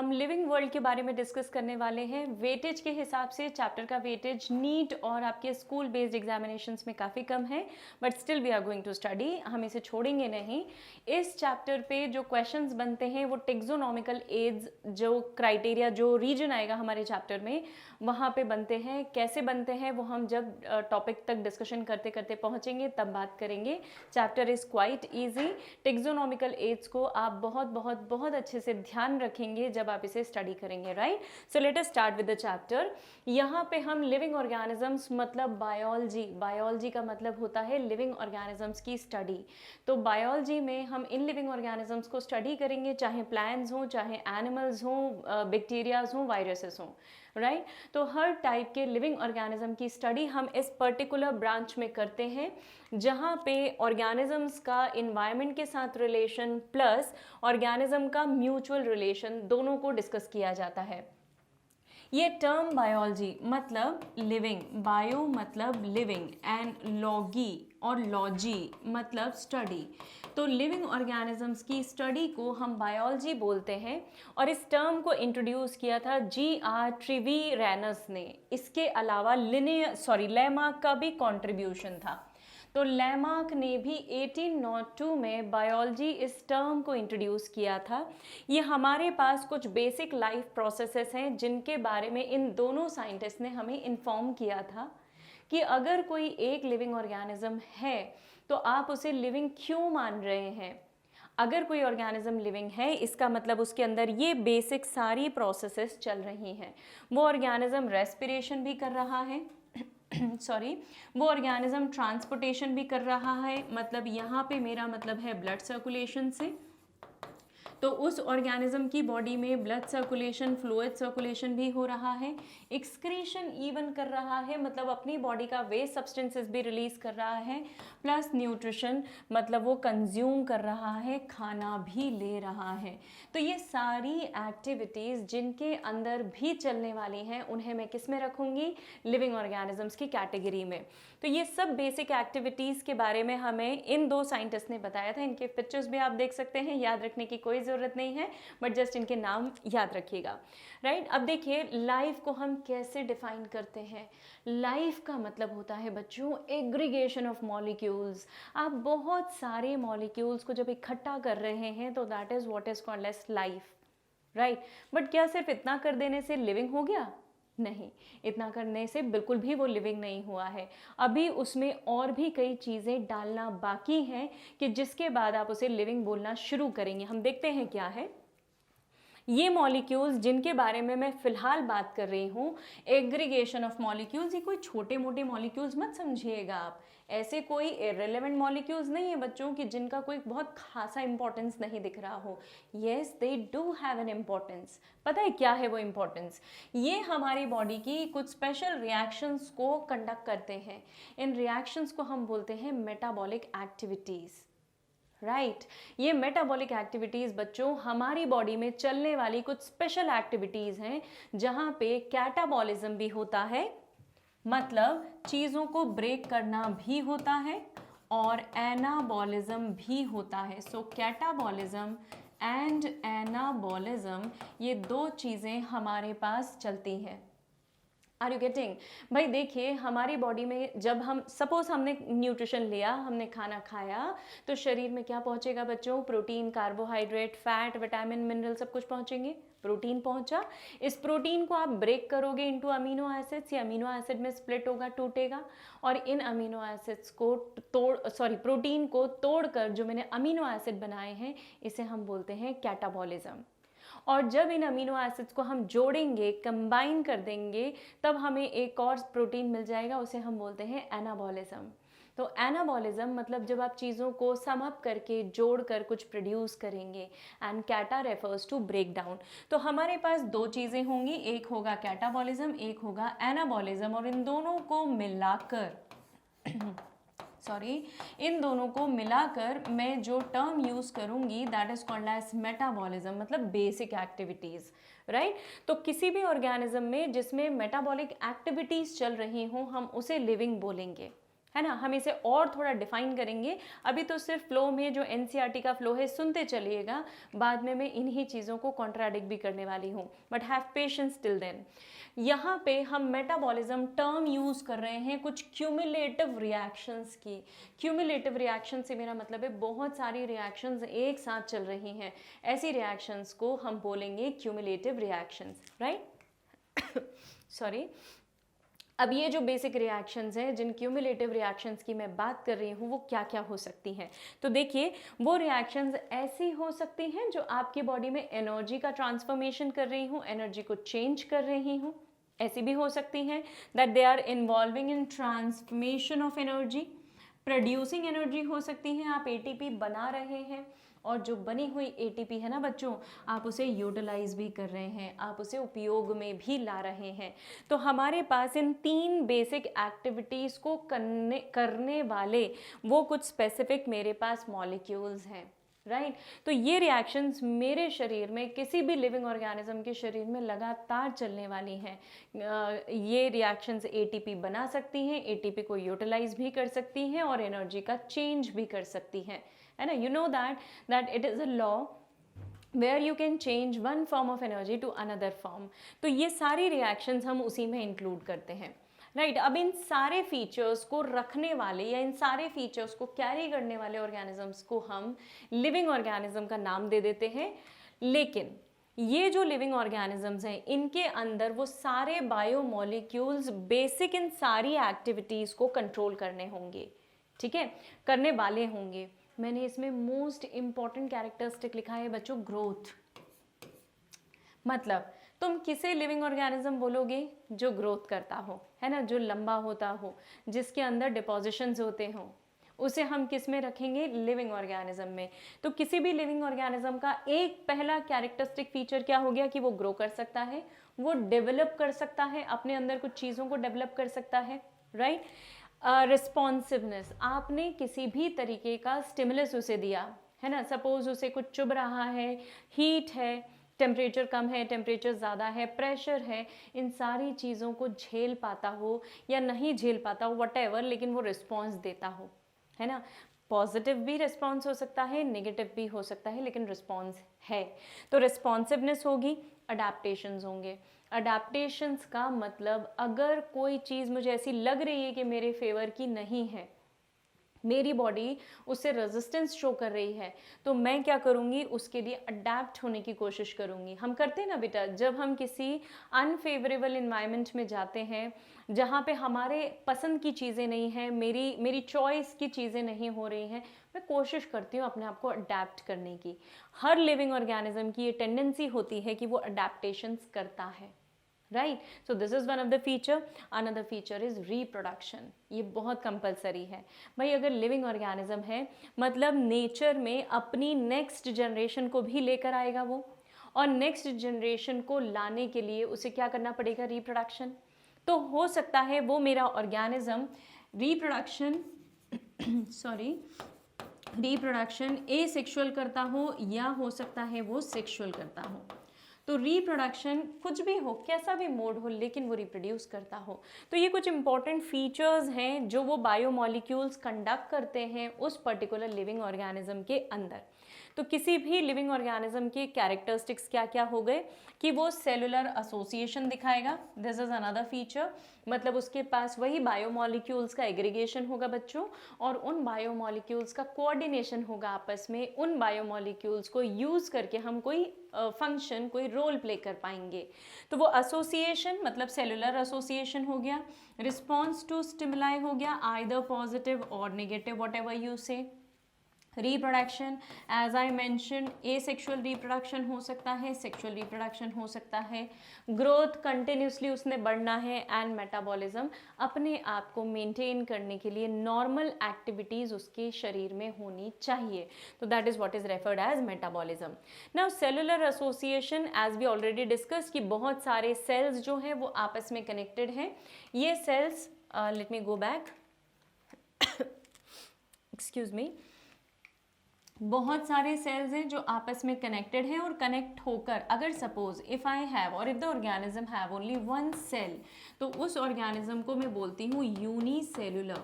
हम living world के बारे में डिस्कस करने वाले हैं। वेटेज के हिसाब से चैप्टर का वेटेज नीट और आपके स्कूल बेस्ड एग्जामिनेशंस में काफ़ी कम है, but still we are going to study, हम इसे छोड़ेंगे नहीं। इस चैप्टर पे जो क्वेश्चंस बनते हैं वो टेक्सोनॉमिकल एज, जो क्राइटेरिया, जो रीजन आएगा हमारे चैप्टर में, वहाँ पे बनते हैं। कैसे बनते हैं वो हम जब टॉपिक तक डिस्कशन करते करते पहुँचेंगे तब बात करेंगे। Chapter is quite easy. Taxonomical age को आप बहुत बहुत बहुत अच्छे से ध्यान रखेंगे जब आप इसे स्टडी करेंगे, right. So let us start with the chapter. यहाँ पे हम लिविंग ऑर्गेनिजम्स मतलब बायोलॉजी, बायोलॉजी का मतलब होता है लिविंग ऑर्गेनिजम्स की स्टडी। तो बायोलॉजी में हम इन लिविंग ऑर्गेनिजम्स को स्टडी करेंगे, चाहे प्लांट्स हों, चाहे एनिमल्स हों, बैक्टीरियाज हों, वायरसेस हों, राइट। तो हर टाइप के लिविंग ऑर्गेनिज्म की स्टडी हम इस पर्टिकुलर ब्रांच में करते हैं, जहाँ पे ऑर्गेनिजम्स का इन्वायरमेंट के साथ रिलेशन प्लस ऑर्गेनिज्म का म्यूचुअल रिलेशन दोनों को डिस्कस किया जाता है। ये टर्म बायोलॉजी मतलब लिविंग, बायो मतलब लिविंग एंड लॉगी और लॉजी मतलब स्टडी। तो लिविंग ऑर्गेनिजम्स की स्टडी को हम बायोलॉजी बोलते हैं और इस टर्म को इंट्रोड्यूस किया था G.R. ट्रिविरेनस ने। इसके अलावा लेमार्क का भी कंट्रीब्यूशन था। तो लेमार्क ने भी 1802 में बायोलॉजी इस टर्म को इंट्रोड्यूस किया था। ये हमारे पास कुछ बेसिक लाइफ प्रोसेसेस हैं जिनके बारे में इन दोनों साइंटिस्ट ने हमें इन्फॉर्म किया था कि अगर कोई एक लिविंग ऑर्गेनिज्म है तो आप उसे लिविंग क्यों मान रहे हैं। अगर कोई ऑर्गेनिज्म लिविंग है इसका मतलब उसके अंदर ये बेसिक सारी प्रोसेसेस चल रही हैं। वो ऑर्गेनिज्म रेस्पिरेशन भी कर रहा है वो ऑर्गेनिज्म ट्रांसपोर्टेशन भी कर रहा है, मतलब यहाँ पे मेरा मतलब है ब्लड सर्कुलेशन से। तो उस ऑर्गेनिज्म की बॉडी में ब्लड सर्कुलेशन, फ्लूइड सर्कुलेशन भी हो रहा है, एक्सक्रीशन इवन कर रहा है, मतलब अपनी बॉडी का वेस्ट सब्सटेंसेस भी रिलीज कर रहा है, प्लस न्यूट्रिशन मतलब वो कंज्यूम कर रहा है, खाना भी ले रहा है। तो ये सारी एक्टिविटीज़ जिनके अंदर भी चलने वाली हैं उन्हें मैं किस में रखूँगी, लिविंग ऑर्गेनिजम्स की कैटेगरी में। तो ये सब बेसिक एक्टिविटीज़ के बारे में हमें इन दो साइंटिस्ट ने बताया था। इनके पिक्चर्स भी आप देख सकते हैं, याद रखने की कोई ज़रूरत नहीं है, बट जस्ट इनके नाम याद रखिएगा, राइट। अब देखिए लाइफ को हम कैसे डिफाइन करते हैं। लाइफ का मतलब होता है बच्चों एग्रीगेशन ऑफ मॉलिक्यूल्स। आप बहुत सारे मॉलिक्यूल्स को जब इकट्ठा कर रहे हैं तो that is what is called as life, right. But क्या सिर्फ इतना कर देने से लिविंग हो गया? नहीं, इतना करने से बिल्कुल भी वो लिविंग नहीं हुआ है। अभी उसमें और भी कई चीज़ें डालना बाकी हैं कि जिसके बाद आप उसे लिविंग बोलना शुरू करेंगे। हम देखते हैं क्या है। ये मॉलिक्यूल्स जिनके बारे में मैं फ़िलहाल बात कर रही हूँ, एग्रीगेशन ऑफ मॉलिक्यूल्स, ये कोई छोटे मोटे मॉलिक्यूल्स मत समझिएगा आप। ऐसे कोई इररिलेवेंट मॉलिक्यूल्स नहीं है बच्चों कि जिनका कोई बहुत खासा इंपॉर्टेंस नहीं दिख रहा हो। Yes, they do have an importance. पता है क्या है वो इम्पोर्टेंस? ये हमारी बॉडी की कुछ स्पेशल रिएक्शंस को कंडक्ट करते हैं। इन रिएक्शंस को हम बोलते हैं मेटाबॉलिक एक्टिविटीज़, राइट। ये मेटाबॉलिक एक्टिविटीज़ बच्चों हमारी बॉडी में चलने वाली कुछ स्पेशल एक्टिविटीज़ हैं जहाँ पे कैटाबॉलिज्म भी होता है, मतलब चीज़ों को ब्रेक करना भी होता है, और एनाबॉलिज्म भी होता है। सो कैटाबॉलिज्म एंड एनाबॉलिज्म, ये दो चीज़ें हमारे पास चलती हैं। Are you getting? भाई देखिए हमारी बॉडी में जब हम सपोज हमने न्यूट्रिशन लिया, हमने खाना खाया, तो शरीर में क्या पहुंचेगा बच्चों? Protein, carbohydrate, fat, vitamin, mineral सब कुछ पहुंचेंगे। प्रोटीन पहुंचा, इस प्रोटीन को आप ब्रेक करोगे इनटू अमीनो एसिड्स, ये अमीनो एसिड में स्प्लिट होगा, टूटेगा, और इन अमीनो एसिड्स को प्रोटीन को तोड़कर जो मैंने अमीनो एसिड बनाए हैं इसे हम बोलते हैं कैटाबॉलिज्म। और जब इन अमीनो एसिड्स को हम जोड़ेंगे, कंबाइन कर देंगे, तब हमें एक और प्रोटीन मिल जाएगा, उसे हम बोलते हैं एनाबॉलिज्म। तो एनाबॉलिज्म मतलब जब आप चीज़ों को सम अप करके जोड़कर कुछ प्रोड्यूस करेंगे, and cata refers to break down. तो हमारे पास दो चीज़ें होंगी, एक होगा कैटाबॉलिज्म, एक होगा एनाबॉलिज्म, और इन दोनों को मिलाकर इन दोनों को मिलाकर मैं जो टर्म यूज़ करूँगी that is called as metabolism, मतलब बेसिक एक्टिविटीज़, राइट। तो किसी भी ऑर्गेनिज्म में जिसमें मेटाबॉलिक एक्टिविटीज़ चल रही हों हम उसे लिविंग बोलेंगे, है ना। हम इसे और थोड़ा डिफाइन करेंगे, अभी तो सिर्फ फ्लो में जो एनसीईआरटी का फ्लो है सुनते चलिएगा, बाद में मैं इन्हीं चीज़ों को कॉन्ट्राडिक्ट भी करने वाली हूँ, but have patience till then. यहाँ पे हम मेटाबॉलिज्म टर्म यूज़ कर रहे हैं कुछ क्यूमुलेटिव रिएक्शंस की। क्यूमुलेटिव रिएक्शन से मेरा मतलब है बहुत सारी रिएक्शंस एक साथ चल रही हैं, ऐसी रिएक्शंस को हम बोलेंगे क्यूमुलेटिव रिएक्शंस, राइट। सॉरी। अब ये जो बेसिक रिएक्शंस हैं, जिन क्यूमुलेटिव रिएक्शंस की मैं बात कर रही हूँ, वो क्या क्या हो सकती हैं। तो देखिए, वो रिएक्शंस ऐसी हो सकती हैं जो आपकी बॉडी में एनर्जी का ट्रांसफॉर्मेशन कर रही हूँ, एनर्जी को चेंज कर रही हूँ। ऐसी भी हो सकती हैं that they are involving in transformation of energy, producing energy हो सकती है, आप एटीपी बना रहे हैं, और जो बनी हुई एटीपी है ना बच्चों, आप उसे यूटिलाइज भी कर रहे हैं, आप उसे उपयोग में भी ला रहे हैं। तो हमारे पास इन 3 बेसिक एक्टिविटीज़ को करने वाले वो कुछ स्पेसिफिक मेरे पास मॉलिक्यूल्स हैं, राइट। तो ये रिएक्शंस मेरे शरीर में, किसी भी लिविंग ऑर्गेनिज्म के शरीर में लगातार चलने वाली हैं। ये रिएक्शंस एटीपी बना सकती हैं, एटीपी को यूटिलाइज भी कर सकती हैं, और एनर्जी का चेंज भी कर सकती हैं, है ना। You know that it is a law where you can change one form of energy to another form। तो ये सारी रिएक्शंस हम उसी में इंक्लूड करते हैं, राइट। अब इन सारे फीचर्स को रखने वाले या इन सारे फीचर्स को कैरी करने वाले ऑर्गेनिजम्स को हम लिविंग ऑर्गेनिज्म का नाम दे देते हैं। लेकिन ये जो लिविंग ऑर्गेनिजम्स हैं, इनके अंदर वो सारे बायोमोलिक्यूल्स बेसिक इन सारी एक्टिविटीज़ को कंट्रोल करने होंगे, ठीक है, करने वाले होंगे। मैंने इसमें मोस्ट इम्पॉर्टेंट कैरेक्टरिस्टिक लिखा है बच्चों, ग्रोथ। मतलब तुम किसे लिविंग ऑर्गेनिज्म बोलोगे? जो ग्रोथ करता हो, है ना, जो लंबा होता हो, जिसके अंदर डिपोजिशंस होते हों, उसे हम किस में रखेंगे? लिविंग ऑर्गेनिज्म में। तो किसी भी लिविंग ऑर्गेनिज्म का एक पहला कैरेक्टरिस्टिक फीचर क्या हो गया कि वो ग्रो कर सकता है, वो डेवलप कर सकता है, अपने अंदर कुछ चीज़ों को डेवलप कर सकता है, राइट। रिस्पॉन्सिवनेस, आपने किसी भी तरीके का स्टिमुलस उसे दिया, है ना, सपोज उसे कुछ चुभ रहा है, हीट है, टेम्परेचर कम है, टेम्परेचर ज़्यादा है, प्रेशर है, इन सारी चीज़ों को झेल पाता हो या नहीं झेल पाता हो, व्हाटएवर, लेकिन वो रिस्पॉन्स देता हो, है ना। पॉजिटिव भी रिस्पॉन्स हो सकता है, नेगेटिव भी हो सकता है, लेकिन रिस्पॉन्स है। तो रिस्पॉन्सिवनेस होगी, अडेप्टेशंस होंगे। अडेप्टेशंस का मतलब, अगर कोई चीज़ मुझे ऐसी लग रही है कि मेरे फेवर की नहीं है, मेरी बॉडी उससे रेजिस्टेंस शो कर रही है, तो मैं क्या करूँगी? उसके लिए अडेप्ट होने की कोशिश करूँगी। हम करते हैं ना बेटा, जब हम किसी अनफेवरेबल इन्वायरमेंट में जाते हैं, जहाँ पे हमारे पसंद की चीज़ें नहीं हैं, मेरी चॉइस की चीज़ें नहीं हो रही हैं, मैं कोशिश करती हूँ अपने आप को अडेप्ट करने की। हर लिविंग ऑर्गेनिज्म की ये टेंडेंसी होती है कि वो अडेप्टेशंस करता है, right. So this is one of the feature. Another feature is reproduction. ये बहुत कंपलसरी है भाई। अगर लिविंग ऑर्गेनिज्म है, मतलब नेचर में अपनी नेक्स्ट जनरेशन को भी लेकर आएगा वो, और नेक्स्ट जनरेशन को लाने के लिए उसे क्या करना पड़ेगा? रिप्रोडक्शन। तो हो सकता है वो मेरा ऑर्गेनिज्म रिप्रोडक्शन रिप्रोडक्शन एसेक्सुअल करता हो, या हो सकता है वो सेक्सुअल करता हो। तो रिप्रोडक्शन कुछ भी हो, कैसा भी मोड हो, लेकिन वो रिप्रोड्यूस करता हो। तो ये कुछ इंपॉर्टेंट फीचर्स हैं जो वो बायोमोलिक्यूल्स कंडक्ट करते हैं उस पर्टिकुलर लिविंग ऑर्गेनिज्म के अंदर। तो किसी भी लिविंग ऑर्गेनिज्म के कैरेक्टरिस्टिक्स क्या क्या हो गए कि वो सेलुलर एसोसिएशन दिखाएगा, दिस इज अनदर फीचर। मतलब उसके पास वही बायोमोलिक्यूल्स का एग्रीगेशन होगा बच्चों, और उन बायोमोलिक्यूल्स का कोऑर्डिनेशन होगा आपस में। उन बायोमोलिक्यूल्स को यूज़ करके हम कोई फंक्शन, कोई रोल प्ले कर पाएंगे। तो वो एसोसिएशन मतलब सेलुलर एसोसिएशन हो गया। रिस्पॉन्स टू स्टिमुलाई हो गया, आइदर पॉजिटिव और negative, whatever you say. Reproduction, as I mention, asexual reproduction हो सकता है, सेक्सुअल रिप्रोडक्शन हो सकता है। ग्रोथ, कंटिन्यूसली उसने बढ़ना है। एंड मेटाबॉलिज्म, अपने आप को मेंटेन करने के लिए नॉर्मल एक्टिविटीज़ उसके शरीर में होनी चाहिए। तो that is what is referred as metabolism. Now cellular association, as we already discuss कि बहुत सारे सेल्स जो हैं वो आपस में कनेक्टेड हैं। ये cells, let me go back, excuse me, बहुत सारे सेल्स हैं जो आपस में कनेक्टेड हैं, और कनेक्ट होकर अगर सपोज इफ़ आई हैव और if the organism have only one cell, तो उस ऑर्गेनिज्म को मैं बोलती हूँ यूनिसेलुलर।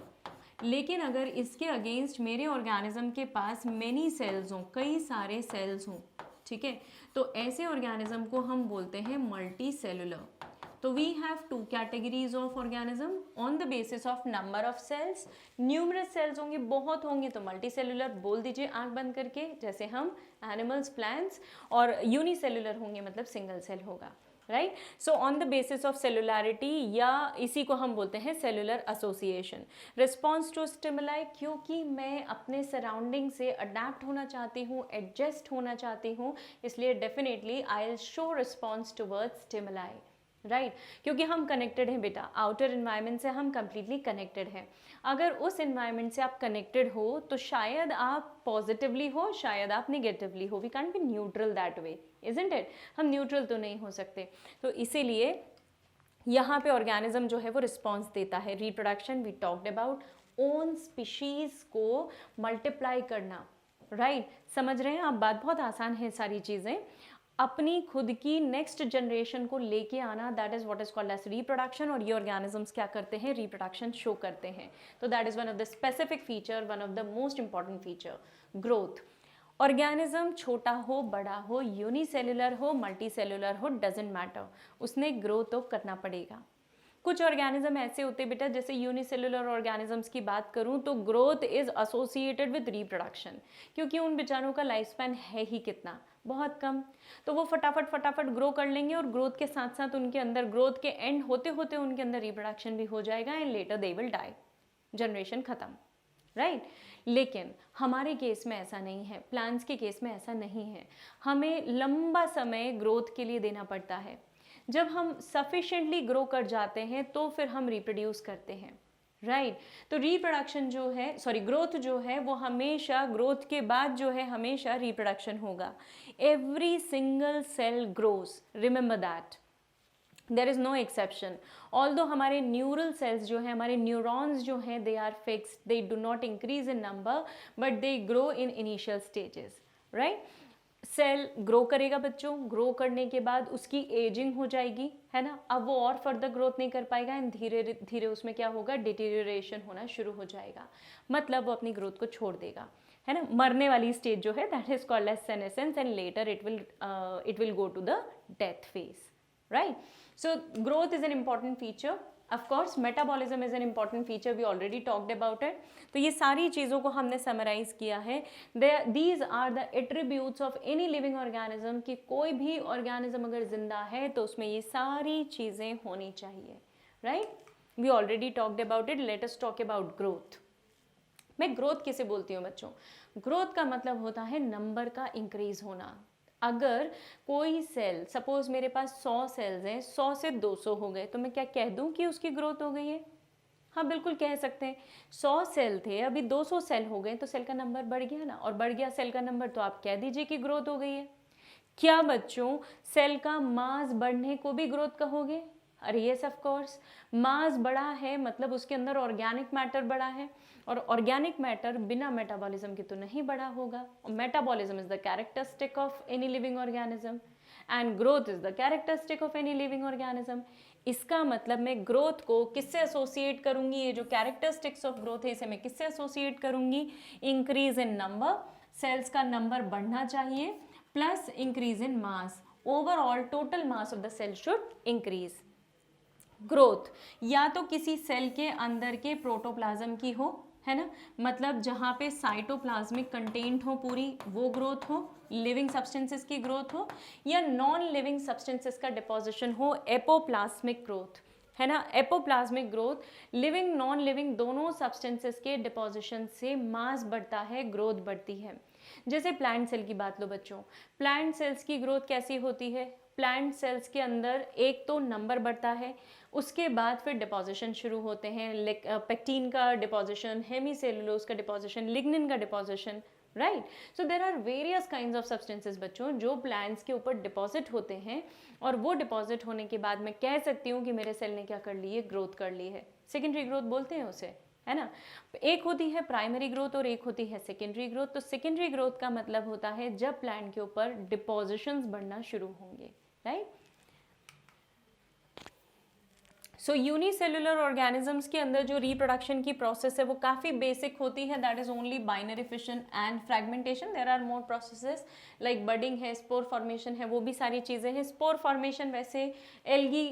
लेकिन अगर इसके अगेंस्ट मेरे ऑर्गेनिज्म के पास मेनी सेल्स हों, कई सारे सेल्स हों, ठीक है, तो ऐसे ऑर्गेनिज्म को हम बोलते हैं मल्टी सेलुलर। तो we have two categories of organism on the basis of number of cells. Numerous cells होंगे, बहुत होंगे, तो मल्टी सेलुलर बोल दीजिए आंख बंद करके, जैसे हम एनिमल्स, प्लांट्स। और यूनिसेलुलर होंगे मतलब सिंगल सेल होगा, right. So on the basis of cellularity, या इसी को हम बोलते हैं cellular association. Response to stimuli, क्योंकि मैं अपने सराउंडिंग से अडेप्ट होना चाहती हूँ, एडजस्ट होना चाहती हूँ, इसलिए definitely I will show response towards stimuli, right. क्योंकि हम कनेक्टेड हैं बेटा, आउटर इन्वायरमेंट से हम कंप्लीटली कनेक्टेड हैं। अगर उस इन्वायरमेंट से आप कनेक्टेड हो तो शायद आप पॉजिटिवली हो, शायद आप निगेटिवली हो। We can be neutral that way, isn't it. हम न्यूट्रल तो नहीं हो सकते। तो इसीलिए यहाँ पे ऑर्गेनिज्म जो है वो रिस्पॉन्स देता है। Reproduction we talked about, own species को मल्टीप्लाई करना, राइट। समझ रहे हैं आप, बात बहुत आसान है, सारी चीज़ें अपनी खुद की नेक्स्ट जनरेशन को लेके आना, that is what is called as reproduction. और ये ऑर्गेनिजम्स क्या करते हैं, रिप्रोडक्शन शो करते हैं। तो that is one of the specific feature, one of the most important feature, growth. Organism छोटा हो, बड़ा हो, यूनिसेलुलर हो, मल्टी सेलुलर हो, डजेंट मैटर, उसने ग्रो तो करना पड़ेगा। कुछ ऑर्गेनिज्म ऐसे होते हैं बेटा, जैसे यूनिसेलुलर ऑर्गेनिजम्स की बात करूं तो growth is associated with reproduction, क्योंकि उन बेचारों का लाइफ स्पैन है ही कितना, बहुत कम। तो वो फटाफट ग्रो कर लेंगे, और ग्रोथ के साथ साथ उनके अंदर, ग्रोथ के एंड होते होते उनके अंदर रिप्रोडक्शन भी हो जाएगा, and later they will die, generation खत्म, राइट। लेकिन हमारे केस में ऐसा नहीं है, प्लांट्स के केस में ऐसा नहीं है। हमें लंबा समय ग्रोथ के लिए देना पड़ता है। जब हम सफिशिएंटली ग्रो कर जाते हैं तो फिर हम रिप्रोड्यूस करते हैं, राइट। तो रिप्रोडक्शन जो है, सॉरी, ग्रोथ जो है वो हमेशा, ग्रोथ के बाद जो है हमेशा रिप्रोडक्शन होगा। Every single cell grows, remember that, there is no exception. Although हमारे न्यूरल सेल्स जो है, हमारे न्यूरॉन्स जो हैं, they are fixed, they do not increase in number, but they grow in initial stages, right. Cell grow करेगा बच्चों, grow करने के बाद उसकी एजिंग हो जाएगी, है ना। अब वो और फर्दर ग्रोथ नहीं कर पाएगा, एंड धीरे धीरे उसमें क्या होगा, डिटेरियोरेशन होना शुरू हो जाएगा, मतलब वो अपनी ग्रोथ को छोड़ देगा, है ना। मरने वाली स्टेज जो है, that is called as senescence, and later it will go to the death phase, right. So growth is an important feature. Of course, metabolism is an important feature. We already talked about it. तो ये सारी चीज़ों को हमने summarise किया है। These are the attributes of any living organism, कि कोई भी ऑर्गेनिज्म अगर जिंदा है तो उसमें ये सारी चीज़ें होनी चाहिए, right. We already talked about it. Let us talk about growth. मैं ग्रोथ किसे बोलती हूँ बच्चों? ग्रोथ का मतलब होता है नंबर का इंक्रीज होना। अगर कोई सेल, सपोज मेरे पास 100 सेल्स हैं, 100 से 200 हो गए, तो मैं क्या कह दूं कि उसकी ग्रोथ हो गई है? हाँ, बिल्कुल कह सकते हैं। 100 सेल थे, अभी 200 सेल हो गए, तो सेल का नंबर बढ़ गया ना, और बढ़ गया सेल का नंबर, तो आप कह दीजिए कि ग्रोथ हो गई है। क्या बच्चों, सेल का मास बढ़ने को भी ग्रोथ कहोगे? अरे यस, ऑफ कोर्स। मास बड़ा है मतलब उसके अंदर ऑर्गेनिक मैटर बड़ा है, और ऑर्गेनिक मैटर बिना मेटाबॉलिज्म के तो नहीं बड़ा होगा। Metabolism is the characteristic of any living organism, and growth is the characteristic of any living organism. इसका मतलब मैं ग्रोथ को किससे एसोसिएट करूंगी? ये जो कैरेक्टरिस्टिक्स ऑफ ग्रोथ है, इसे मैं किससे एसोसिएट करूंगी? इंक्रीज इन नंबर, सेल्स का नंबर बढ़ना चाहिए, plus increase in mass, overall total mass of the cell should increase. Growth या तो किसी सेल के अंदर के प्रोटोप्लाज्म की हो, है ना, मतलब जहाँ पे साइटोप्लाज्मिक कंटेंट हो पूरी, वो ग्रोथ हो, लिविंग सब्सटेंसेस की ग्रोथ हो, या नॉन लिविंग सब्सटेंसेस का डिपोजिशन हो, एपोप्लाज्मिक ग्रोथ, है ना। एपोप्लाज्मिक ग्रोथ, लिविंग नॉन लिविंग दोनों सब्सटेंसेस के डिपोजिशन से मास बढ़ता है, ग्रोथ बढ़ती है। जैसे प्लांट सेल की बात लो बच्चों, प्लांट सेल्स की ग्रोथ कैसी होती है? प्लांट सेल्स के अंदर एक तो नंबर बढ़ता है, उसके बाद फिर डिपोजिशन शुरू होते हैं, पेक्टिन का डिपोजिशन, हेमीसेलुलोज का डिपोजिशन, लिग्निन का deposition, right. So there are various kinds of substances बच्चों जो प्लांट्स के ऊपर डिपॉजिट होते हैं, और वो डिपॉजिट होने के बाद मैं कह सकती हूँ कि मेरे सेल ने क्या कर ली है, ग्रोथ कर ली है। सेकेंडरी ग्रोथ बोलते हैं उसे, है ना। एक होती है प्राइमरी ग्रोथ और एक होती है सेकेंडरी ग्रोथ। तो सेकेंडरी ग्रोथ का मतलब होता है जब प्लांट के ऊपर डिपोजिशंस बढ़ना शुरू होंगे, राइट। सो यूनिसेलुलर ऑर्गेनिजम्स के अंदर जो रिप्रोडक्शन की प्रोसेस है वो काफ़ी बेसिक होती है, that is only binary fission and fragmentation. There are more processes like budding है, स्पोर फॉर्मेशन है, वो भी सारी चीज़ें हैं। स्पोर फॉर्मेशन वैसे एल्गी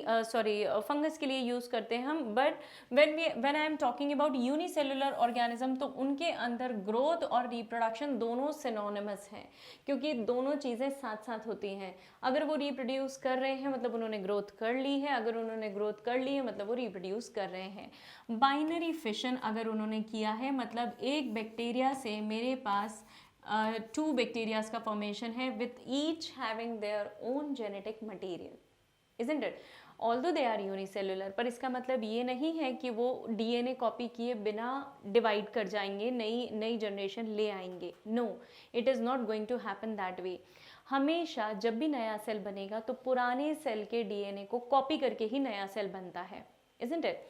फंगस के लिए यूज़ करते हैं हम, but when I am talking about unicellular organism तो उनके अंदर ग्रोथ और रिप्रोडक्शन दोनों सिनोनिमस हैं, क्योंकि दोनों चीज़ें साथ साथ होती हैं। अगर वो रिप्रोड्यूस कर रहे हैं मतलब उन्होंने ग्रोथ कर ली है, अगर उन्होंने ग्रोथ कर ली है मतलब वो रिप्रोड्यूस कर रहे हैं। बाइनरी फिशन अगर उन्होंने किया है मतलब एक बैक्टीरिया से मेरे पास 2 बैक्टीरियाज का फॉर्मेशन है with each having their own genetic material, isn't it, although they are unicellular, पर इसका मतलब ये नहीं है कि वो डीएनए कॉपी किए बिना डिवाइड कर जाएंगे, नई जनरेशन ले आएंगे। No, it is not going to happen that way. हमेशा जब भी नया सेल बनेगा तो पुराने सेल के डीएनए को कॉपी करके ही नया सेल बनता है, इजंट इट।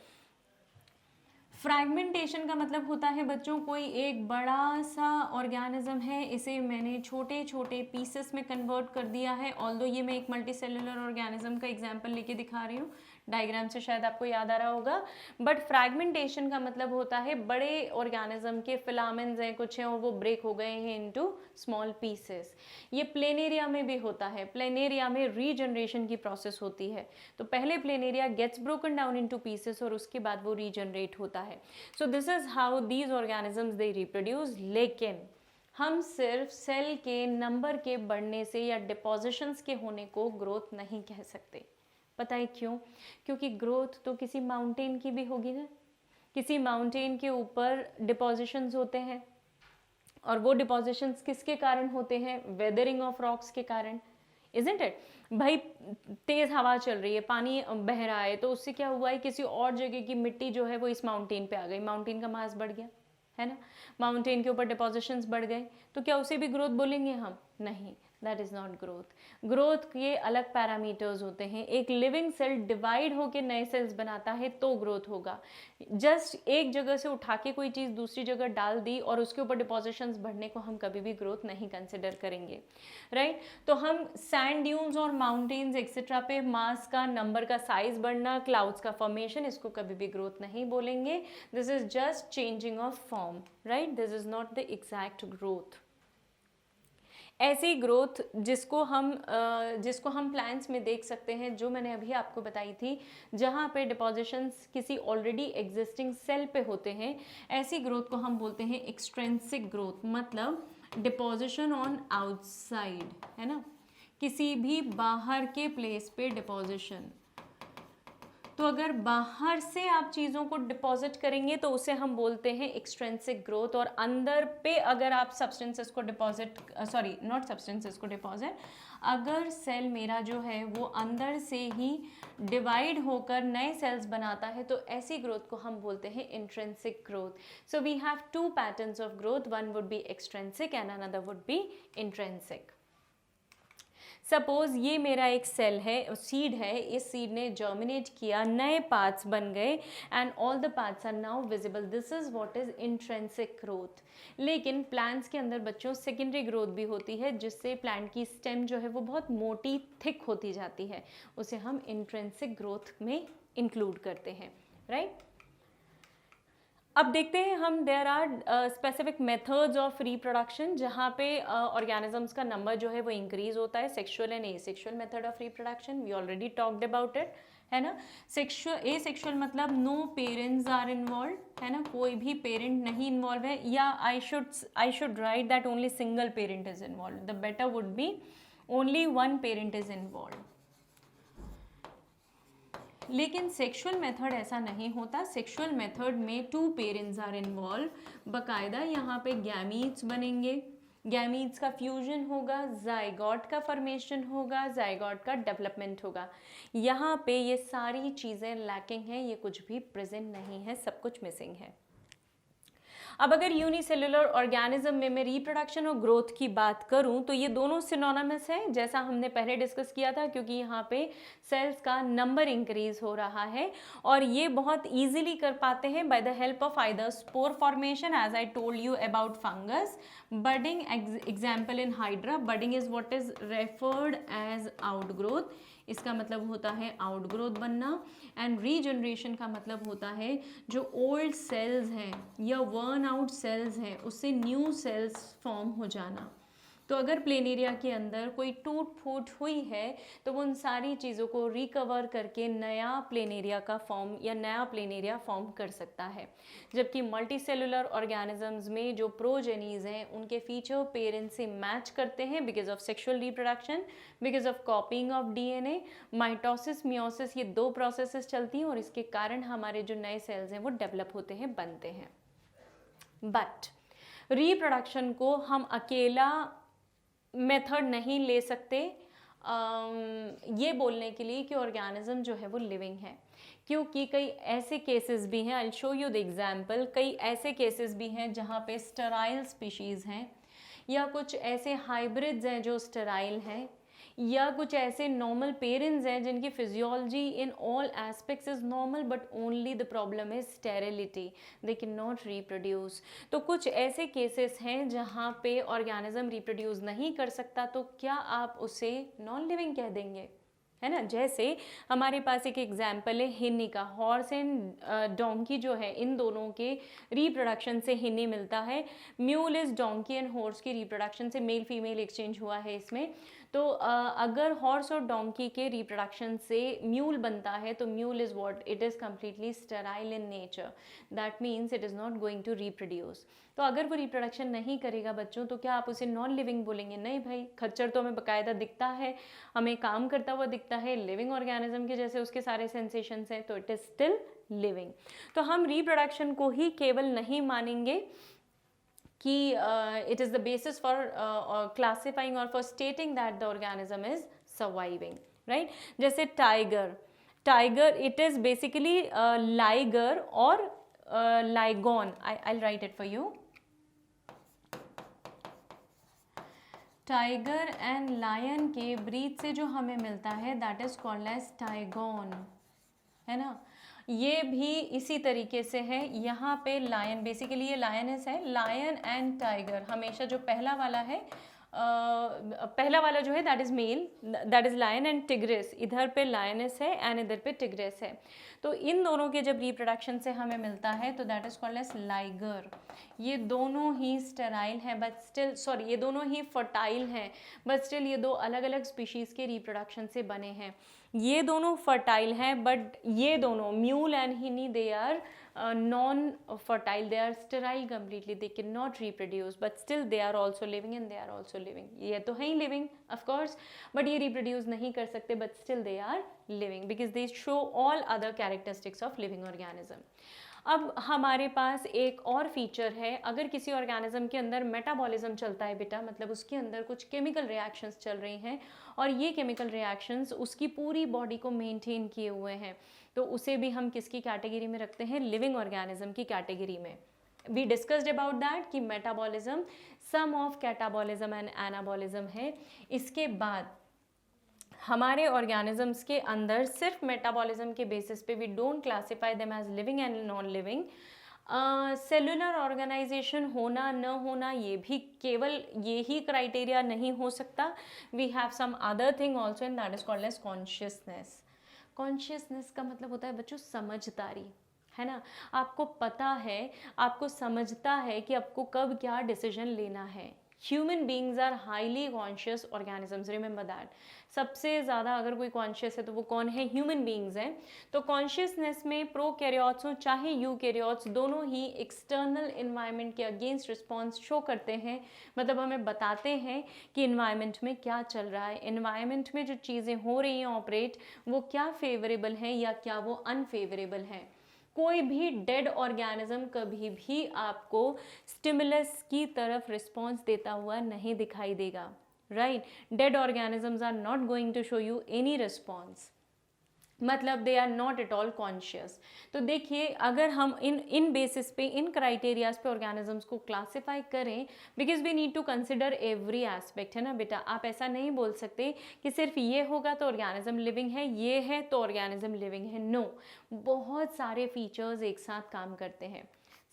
फ्रैगमेंटेशन का मतलब होता है बच्चों कोई एक बड़ा सा ऑर्गेनिज्म है, इसे मैंने छोटे छोटे पीसेस में कन्वर्ट कर दिया है। ऑल्दो ये मैं एक मल्टीसेलुलर ऑर्गेनिज्म का एग्जांपल लेके दिखा रही हूँ, डायग्राम से शायद आपको याद आ रहा होगा, बट फ्रैगमेंटेशन का मतलब होता है बड़े ऑर्गेनिज्म के फिलामेंट्स हैं कुछ हैं और वो ब्रेक हो गए हैं इनटू स्मॉल पीसेस। ये प्लेनेरिया में भी होता है, प्लेनेरिया में रीजनरेशन की प्रोसेस होती है, तो पहले planaria gets broken down into pieces और उसके बाद वो रीजनरेट होता है। So this is how these organisms they reproduce. लेकिन हम सिर्फ सेल के नंबर के बढ़ने से या डिपोजिशंस के होने को ग्रोथ नहीं कह सकते। पता है क्यों? क्योंकि ग्रोथ तो किसी माउंटेन की भी होगी ना, किसी माउंटेन के ऊपर डिपोजिशंस होते हैं और वो डिपोजिशंस किसके कारण होते हैं? वेदरिंग ऑफ रॉक्स के कारण, इजंट इट। भाई तेज हवा चल रही है, पानी बह रहा है, तो उससे क्या हुआ है किसी और जगह की मिट्टी जो है वो इस माउंटेन पे आ गई, माउंटेन का मास बढ़ गया, है ना, माउंटेन के ऊपर डिपोजिशंस बढ़ गए, तो क्या उसे भी ग्रोथ बोलेंगे हम? नहीं, that is not growth. Growth के अलग पैरामीटर्स होते हैं। एक लिविंग सेल डिवाइड होकर नए सेल्स बनाता है तो ग्रोथ होगा। जस्ट एक जगह से उठा के कोई चीज़ दूसरी जगह डाल दी और उसके ऊपर डिपोजिशंस बढ़ने को हम कभी भी ग्रोथ नहीं कंसिडर करेंगे, राइट। तो हम सैंड ड्यून्स और माउंटेन्स एक्सेट्रा पे मास का, नंबर का साइज बढ़ना, क्लाउड्स का फॉर्मेशन, इसको कभी भी ग्रोथ नहीं बोलेंगे। This is just changing of form, right, this is not the exact growth. ऐसी ग्रोथ जिसको हम प्लांट्स में देख सकते हैं, जो मैंने अभी आपको बताई थी, जहाँ पे डिपोजिशंस किसी ऑलरेडी एग्जिस्टिंग सेल पे होते हैं, ऐसी ग्रोथ को हम बोलते हैं एक्सट्रिंसिक ग्रोथ, मतलब डिपोजिशन ऑन आउटसाइड, है ना, किसी भी बाहर के प्लेस पे डिपोजिशन। तो अगर बाहर से आप चीज़ों को डिपॉजिट करेंगे तो उसे हम बोलते हैं एक्सट्रिंसिक ग्रोथ, और अंदर पे अगर आप सब्सटेंसेस को डिपॉजिट, सॉरी नॉट सब्सटेंसेस को डिपॉजिट, अगर सेल मेरा जो है वो अंदर से ही डिवाइड होकर नए सेल्स बनाता है तो ऐसी ग्रोथ को हम बोलते हैं intrinsic growth. So we have 2 patterns of growth, one would be extrinsic and another would be intrinsic. Suppose ये मेरा एक सेल है, सीड है, इस सीड ने जर्मिनेट किया, नए पार्ट्स बन गए and all the parts are now visible, this is what is intrinsic growth. लेकिन प्लांट्स के अंदर बच्चों सेकेंडरी ग्रोथ भी होती है, जिससे प्लांट की स्टेम जो है वो बहुत मोटी, थिक होती जाती है, उसे हम इंट्रिंसिक ग्रोथ में इंक्लूड करते हैं, राइट। अब देखते हैं हम, there are specific methods of reproduction जहाँ पे ऑर्गेनिजम्स का नंबर जो है वो इंक्रीज होता है। Sexual and asexual method of reproduction, we already talked about it, है ना। एसेक्सुअल मतलब नो पेरेंट्स आर इन्वॉल्व, है ना, कोई भी पेरेंट नहीं इन्वॉल्व है, या I should write that only single parent is involve, the better would be only one parent is involve. लेकिन सेक्सुअल मेथड ऐसा नहीं होता। सेक्सुअल मेथड में 2 पेरेंट्स आर इन्वॉल्व, बकायदा यहाँ पे गैमीट्स बनेंगे, गैमीट्स का फ्यूजन होगा, जाइगोट का फॉर्मेशन होगा, जाइगोट का डेवलपमेंट होगा। यहाँ पे ये सारी चीज़ें लैकिंग हैं, ये कुछ भी प्रेजेंट नहीं है, सब कुछ मिसिंग है। अब अगर यूनिसेलुलर ऑर्गेनिज्म में मैं रिप्रोडक्शन और ग्रोथ की बात करूं तो ये दोनों सिनोनिमस हैं, जैसा हमने पहले डिस्कस किया था, क्योंकि यहाँ पे सेल्स का नंबर इंक्रीज हो रहा है और ये बहुत इजीली कर पाते हैं by the help of either spore formation, as I told you about fungus, budding, example in hydra, budding is what is referred as outgrowth, इसका मतलब होता है आउटग्रोथ बनना, एंड रीजनरेशन का मतलब होता है जो ओल्ड सेल्स हैं या वर्न आउट सेल्स हैं उससे न्यू सेल्स फॉर्म हो जाना। तो अगर प्लेनेरिया के अंदर कोई टूट फूट हुई है तो वो उन सारी चीज़ों को रिकवर करके नया प्लेनेरिया का फॉर्म या नया प्लेनेरिया फॉर्म कर सकता है। जबकि मल्टीसेलुलर ऑर्गेनिजम्स में जो प्रोजेनीज हैं उनके फीचर पेरेंट्स से मैच करते हैं because of sexual reproduction, because of कॉपिंग of DNA, mitosis meiosis, ये 2 प्रोसेसेस चलती हैं और इसके कारण हमारे जो नए सेल्स हैं वो डेवलप होते हैं, बनते हैं। बट रिप्रोडक्शन को हम अकेला मेथड नहीं ले सकते ये बोलने के लिए कि ऑर्गेनिज्म जो है वो लिविंग है, क्योंकि कई ऐसे केसेस भी हैं, I will show you the example, कई ऐसे केसेस भी हैं जहाँ पे स्टेराइल स्पीशीज़ हैं या कुछ ऐसे हाइब्रिड्स हैं जो स्टेराइल हैं या कुछ ऐसे नॉर्मल पेरेंट्स हैं जिनकी physiology in all aspects is normal but only the problem is sterility, they can not reproduce. तो कुछ ऐसे केसेस हैं जहाँ पे ऑर्गेनिज्म रिप्रोड्यूस नहीं कर सकता, तो क्या आप उसे नॉन लिविंग कह देंगे, है ना। जैसे हमारे पास एक एग्जाम्पल है हिन्नी का, हॉर्स एंड डोंकी जो है इन दोनों के रिप्रोडक्शन से हिन्नी मिलता है। Mule is donkey and horse की रिप्रोडक्शन से मेल फीमेल एक्सचेंज हुआ है इसमें। तो अगर हॉर्स और डोंकी के रिप्रोडक्शन से म्यूल बनता है तो mule is what, it is completely sterile in nature, that means it is not going to reproduce. तो अगर वो रिप्रोडक्शन नहीं करेगा बच्चों, तो क्या आप उसे नॉन लिविंग बोलेंगे? नहीं भाई, खच्चर तो हमें बकायदा दिखता है, हमें काम करता हुआ दिखता है, लिविंग ऑर्गेनिज्म के जैसे उसके सारे सेंसेशंस हैं, तो इट इज़ स्टिल लिविंग। तो हम रिप्रोडक्शन को ही केवल नहीं मानेंगे कि it is the basis for classifying or for stating that the organism is surviving, right? जैसे tiger it is basically liger or ligon. I'll write it for you. Tiger and lion के breed से जो हमें मिलता है that is called as tigon, है ना। ये भी इसी तरीके से है। यहाँ पे लायन, बेसिकली ये लायनेस है, लायन एंड टाइगर, हमेशा जो पहला वाला है पहला वाला जो है that is male, that is lion and tigress, इधर पे लायनेस है एंड इधर पे टिग्रेस है। तो इन दोनों के जब रिप्रोडक्शन से हमें मिलता है तो that is called as liger. ये दोनों ही स्टेराइल हैं बट स्टिल, सॉरी, ये दोनों ही फर्टाइल हैं बट स्टिल ये दो अलग अलग स्पीशीज़ के रिप्रोडक्शन से बने हैं। ये दोनों फर्टाइल हैं बट ये दोनों mule and hinny they are non fertile, they are sterile completely, they cannot reproduce but still they are also living and they are also living. ये तो है ही living of course, but ये reproduce नहीं कर सकते but still they are living because they show all other characteristics of living organism. अब हमारे पास एक और फीचर है, अगर किसी ऑर्गेनिज्म के अंदर मेटाबॉलिज्म चलता है बेटा, मतलब उसके अंदर कुछ केमिकल रिएक्शंस चल रही हैं और ये केमिकल रिएक्शंस उसकी पूरी बॉडी को मेंटेन किए हुए हैं, तो उसे भी हम किसकी कैटेगरी में रखते हैं? लिविंग ऑर्गेनिज्म की कैटेगरी में। वी डिस्कस्ड अबाउट दैट कि metabolism sum of catabolism and anabolism है। इसके बाद हमारे ऑर्गेनिजम्स के अंदर सिर्फ मेटाबॉलिज्म के बेसिस पे we don't classify them as living and non living. Cellular organisation होना न होना ये भी केवल ये ही क्राइटेरिया नहीं हो सकता। We have some other thing also and that is called as consciousness. Consciousness का मतलब होता है बच्चों समझदारी, है ना। आपको पता है, आपको समझता है कि आपको कब क्या डिसीजन लेना है। Human beings are highly conscious organisms, remember that. सबसे ज़्यादा अगर कोई कॉन्शियस है तो वो कौन है? ह्यूमन बींग्स हैं। तो कॉन्शियसनेस में प्रोकैरियोट्स हो चाहे यूकैरियोट्स, दोनों ही एक्सटर्नल इन्वायरमेंट के अगेंस्ट रिस्पॉन्स शो करते हैं, मतलब हमें बताते हैं कि इन्वायरमेंट में क्या चल रहा है, इन्वायरमेंट में जो चीज़ें हो रही हैं ऑपरेट, वो क्या फेवरेबल हैं या क्या वो अनफेवरेबल हैं। कोई भी डेड ऑर्गेनिज्म कभी भी आपको स्टिमुलस की तरफ रिस्पॉन्स देता हुआ नहीं दिखाई देगा, right. Dead organisms are not going to show you any response, मतलब they are not at all conscious. तो देखिए, अगर हम इन बेसिस पे, इन क्राइटेरियाज पे ऑर्गेनिजम्स को क्लासिफाई करें, because we need to consider every aspect, है ना बेटा। आप ऐसा नहीं बोल सकते कि सिर्फ ये होगा तो ऑर्गेनिज्म लिविंग है, ये है तो ऑर्गेनिज्म लिविंग है, नो। बहुत सारे फीचर्स एक साथ काम करते हैं।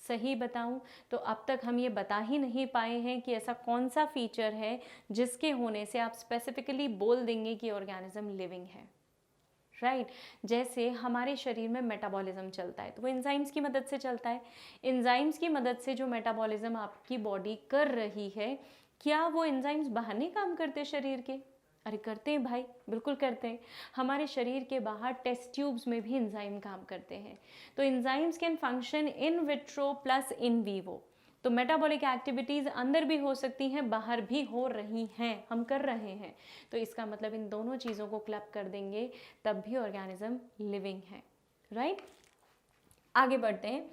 सही बताऊं तो अब तक हम ये बता ही नहीं पाए हैं कि ऐसा कौन सा फीचर है जिसके होने से आप स्पेसिफिकली बोल देंगे कि ऑर्गेनिज्म लिविंग है। राइट जैसे हमारे शरीर में मेटाबॉलिज्म चलता है तो वो एंजाइम्स की मदद से चलता है। एंजाइम्स की मदद से जो मेटाबॉलिज्म आपकी बॉडी कर रही है, क्या वो एंजाइम्स बाहर नहीं काम करते शरीर के? अरे करते हैं भाई, बिल्कुल करते हैं। हमारे शरीर के बाहर टेस्ट ट्यूब्स में भी एंजाइम काम करते हैं। तो enzymes can function in vitro plus in vivo. तो मेटाबॉलिक एक्टिविटीज़ अंदर भी हो सकती हैं, बाहर भी हो रही हैं, हम कर रहे हैं। तो इसका मतलब इन दोनों चीज़ों को क्लब कर देंगे तब भी ऑर्गेनिज्म लिविंग है, राइट। आगे बढ़ते हैं।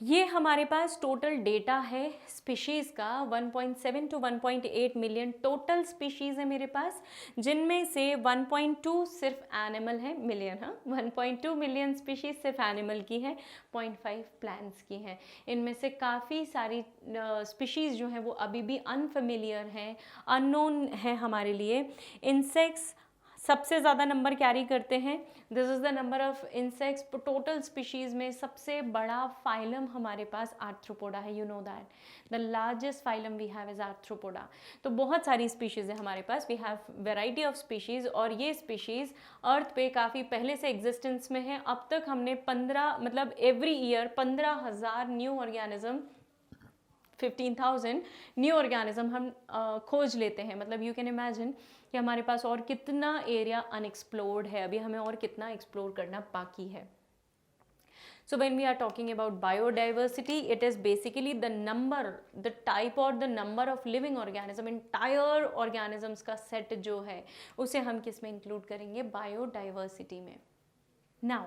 ये हमारे पास टोटल डेटा है स्पीशीज़ का, 1.7 to 1.8 मिलियन टोटल स्पीशीज़ है मेरे पास, जिनमें से 1.2 सिर्फ एनिमल है, मिलियन, हाँ 1.2 मिलियन स्पीशीज़ सिर्फ एनिमल की है, 0.5 प्लांट्स की हैं। इनमें से काफ़ी सारी स्पीशीज़ जो हैं वो अभी भी अनफेमिलियर हैं, अननोन है हमारे लिए। इंसेक्ट्स सबसे ज़्यादा नंबर कैरी करते हैं, this is the number of insects total species में। सबसे बड़ा फाइलम हमारे पास आर्थ्रोपोडा है, you know that the largest phylum we have is Arthropoda. तो बहुत सारी स्पीशीज़ है हमारे पास, we have variety of species, और ये स्पीशीज़ अर्थ पे काफ़ी पहले से एग्जिस्टेंस में है। अब तक हमने 15 मतलब every year 15,000 new organism, 15,000 new organism हम खोज लेते हैं। मतलब यू कैन इमेजिन कि हमारे पास और कितना एरिया अनएक्सप्लोर्ड है, अभी हमें और कितना एक्सप्लोर करना बाकी है। So when we are talking about biodiversity, it is basically the number, the type or the number of living organism, entire organisms का set जो है उसे हम किस में include करेंगे? बायोडाइवर्सिटी में। Now,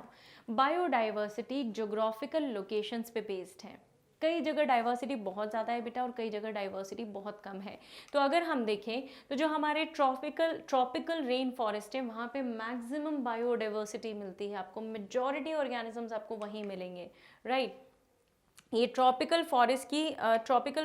बायोडाइवर्सिटी जोग्राफिकल लोकेशंस पे बेस्ड है। कई जगह डाइवर्सिटी बहुत ज़्यादा है बेटा और कई जगह डाइवर्सिटी बहुत कम है। तो अगर हम देखें तो जो हमारे ट्रॉपिकल रेन फॉरेस्ट है वहाँ पे मैक्सिमम बायोडाइवर्सिटी मिलती है आपको, मेजॉरिटी ऑर्गेनिजम्स आपको वहीं मिलेंगे, राइट। ये ट्रॉपिकल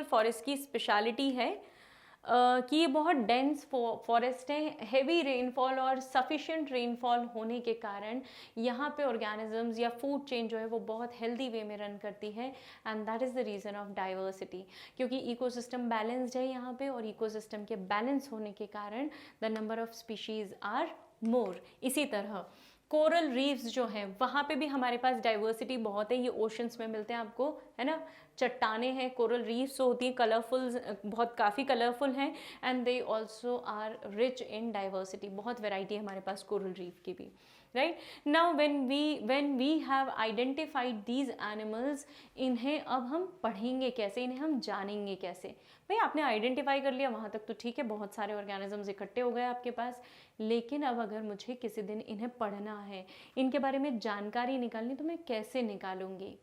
फॉरेस्ट की स्पेशलिटी है कि ये बहुत डेंस फॉरेस्ट है, हेवी रेनफॉल और सफिशिएंट रेनफॉल होने के कारण यहाँ पे ऑर्गेनिजम्स या फूड चेन जो है वो बहुत हेल्दी वे में रन करती है, and that is the reason of diversity. क्योंकि इकोसिस्टम बैलेंस्ड है यहाँ पे, और इकोसिस्टम के बैलेंस होने के कारण the number of species are more. इसी तरह कोरल रीफ्स जो हैं वहाँ पे भी हमारे पास डाइवर्सिटी बहुत है, ये ओशंस में मिलते हैं आपको, है ना। चट्टाने हैं, कोरल रीफ्स होती हैं, कलरफुल, बहुत काफ़ी कलरफुल हैं, and they also are rich in diversity. बहुत वैरायटी है हमारे पास कोरल रीफ की भी, right. Now when we have identified these animals, इन्हें अब हम पढ़ेंगे कैसे, इन्हें हम जानेंगे कैसे? भाई आपने आइडेंटिफाई कर लिया वहाँ तक तो ठीक है, बहुत सारे ऑर्गेनिजम्स इकट्ठे हो गए आपके पास, लेकिन अब अगर मुझे किसी दिन इन्हें पढ़ना है, इनके बारे में जानकारी निकालनी, तो मैं कैसे निकालूंगी?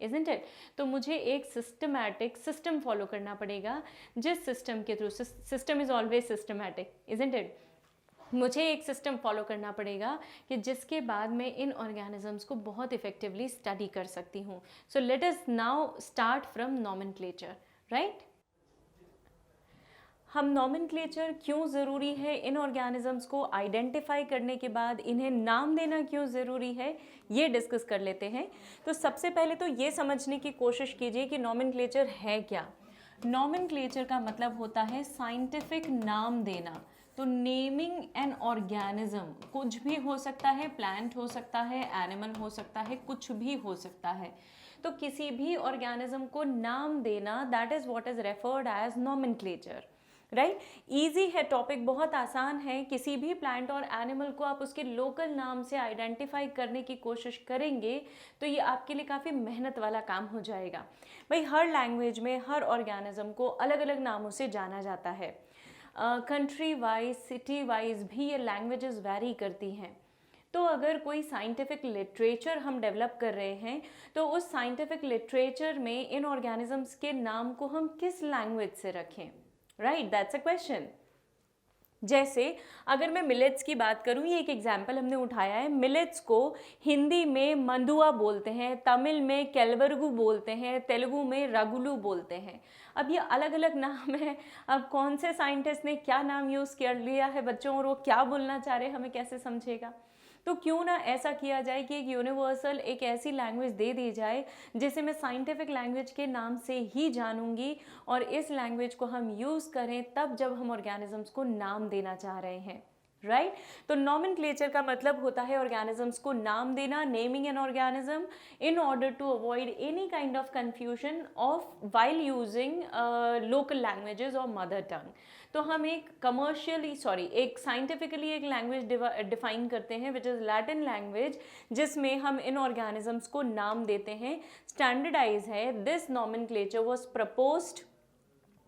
Isn't it? तो मुझे एक सिस्टमैटिक सिस्टम फॉलो करना पड़ेगा, जिस सिस्टम के through, system is always systematic, isn't it? मुझे एक सिस्टम फॉलो करना पड़ेगा कि जिसके बाद मैं इन ऑर्गेनिजम्स को बहुत इफेक्टिवली स्टडी कर सकती हूँ। So let us now start from nomenclature, right. हम नॉमेनक्लेचर क्यों ज़रूरी है, इन ऑर्गेनिजम्स को आइडेंटिफाई करने के बाद इन्हें नाम देना क्यों ज़रूरी है, ये डिस्कस कर लेते हैं। तो सबसे पहले तो ये समझने की कोशिश कीजिए कि नॉमेनक्लेचर है क्या। नॉमेनक्लेचर का मतलब होता है साइंटिफिक नाम देना। तो नेमिंग एन ऑर्गेनिज्म, कुछ भी हो सकता है, प्लांट हो सकता है, एनिमल हो सकता है, कुछ भी हो सकता है। तो किसी भी ऑर्गेनिज्म को नाम देना, that is what is referred as nomenclature, right. Easy है टॉपिक, बहुत आसान है। किसी भी प्लांट और एनिमल को आप उसके लोकल नाम से आइडेंटिफाई करने की कोशिश करेंगे तो ये आपके लिए काफ़ी मेहनत वाला काम हो जाएगा। भाई हर लैंग्वेज में हर ऑर्गेनिज्म को अलग अलग नामों से जाना जाता है। कंट्री वाइज, सिटी वाइज भी ये लैंग्वेजेस वैरी करती हैं। तो अगर कोई साइंटिफिक लिटरेचर हम डेवलप कर रहे हैं तो उस साइंटिफिक लिटरेचर में इन ऑर्गेनिजम्स के नाम को हम किस लैंग्वेज से रखें, राइट, दैट्स अ क्वेश्चन। जैसे अगर मैं मिलेट्स की बात करूं, ये एक एग्जाम्पल हमने उठाया है। मिलेट्स को हिंदी में मंदुआ बोलते हैं, तमिल में केलवरगु बोलते हैं, तेलुगु में रगुलू बोलते हैं। अब ये अलग अलग नाम है, अब कौन से साइंटिस्ट ने क्या नाम यूज़ कर लिया है बच्चों और वो क्या बोलना चाह रहे हैं हमें कैसे समझेगा। तो क्यों ना ऐसा किया जाए कि एक यूनिवर्सल, एक ऐसी लैंग्वेज दे दी जाए जिसे मैं साइंटिफिक लैंग्वेज के नाम से ही जानूंगी, और इस लैंग्वेज को हम यूज़ करें तब जब हम ऑर्गेनिजम्स को नाम देना चाह रहे हैं। राइट तो नॉमेनक्लेचर का मतलब होता है ऑर्गेनिजम्स को नाम देना, naming an organism in order to avoid any kind of confusion of while using local languages और मदर टंग। तो हम एक साइंटिफिकली एक लैंग्वेज डिफाइन करते हैं विच इज़ लैटिन लैंग्वेज, जिसमें हम इन ऑर्गेनिजम्स को नाम देते हैं, स्टैंडर्डाइज है। This nomenclature was proposed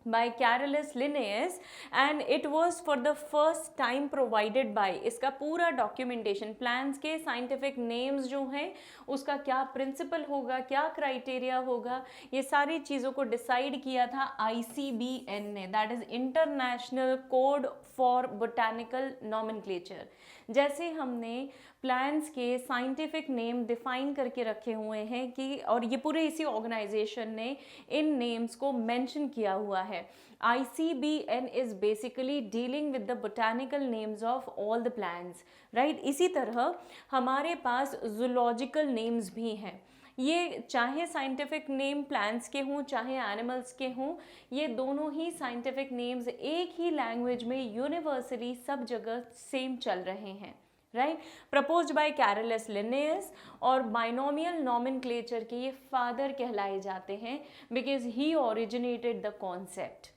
by Carolus Linnaeus and it was for the first time provided by, इसका पूरा डॉक्यूमेंटेशन, प्लान्स के साइंटिफिक नेम्स जो हैं उसका क्या प्रिंसिपल होगा, क्या क्राइटेरिया होगा, ये सारी चीज़ों को डिसाइड किया था ICBN ने, that is international code for botanical nomenclature. जैसे हमने प्लांट्स के साइंटिफिक नेम डिफाइन करके रखे हुए हैं कि, और ये पूरे इसी ऑर्गेनाइजेशन ने इन नेम्स को मेंशन किया हुआ है। ICBN is basically dealing with the botanical names of all the plants, right. इसी तरह हमारे पास जूलॉजिकल नेम्स भी हैं, ये चाहे साइंटिफिक नेम प्लांट्स के हों चाहे एनिमल्स के हों, ये दोनों ही साइंटिफिक नेम्स एक ही लैंग्वेज में यूनिवर्सली सब जगह सेम चल रहे हैं, राइट। प्रपोज्ड बाय कैरोलस लिन्नेयस, और बाइनोमियल नॉमेनक्लेचर के ये फादर कहलाए जाते हैं because he originated the concept.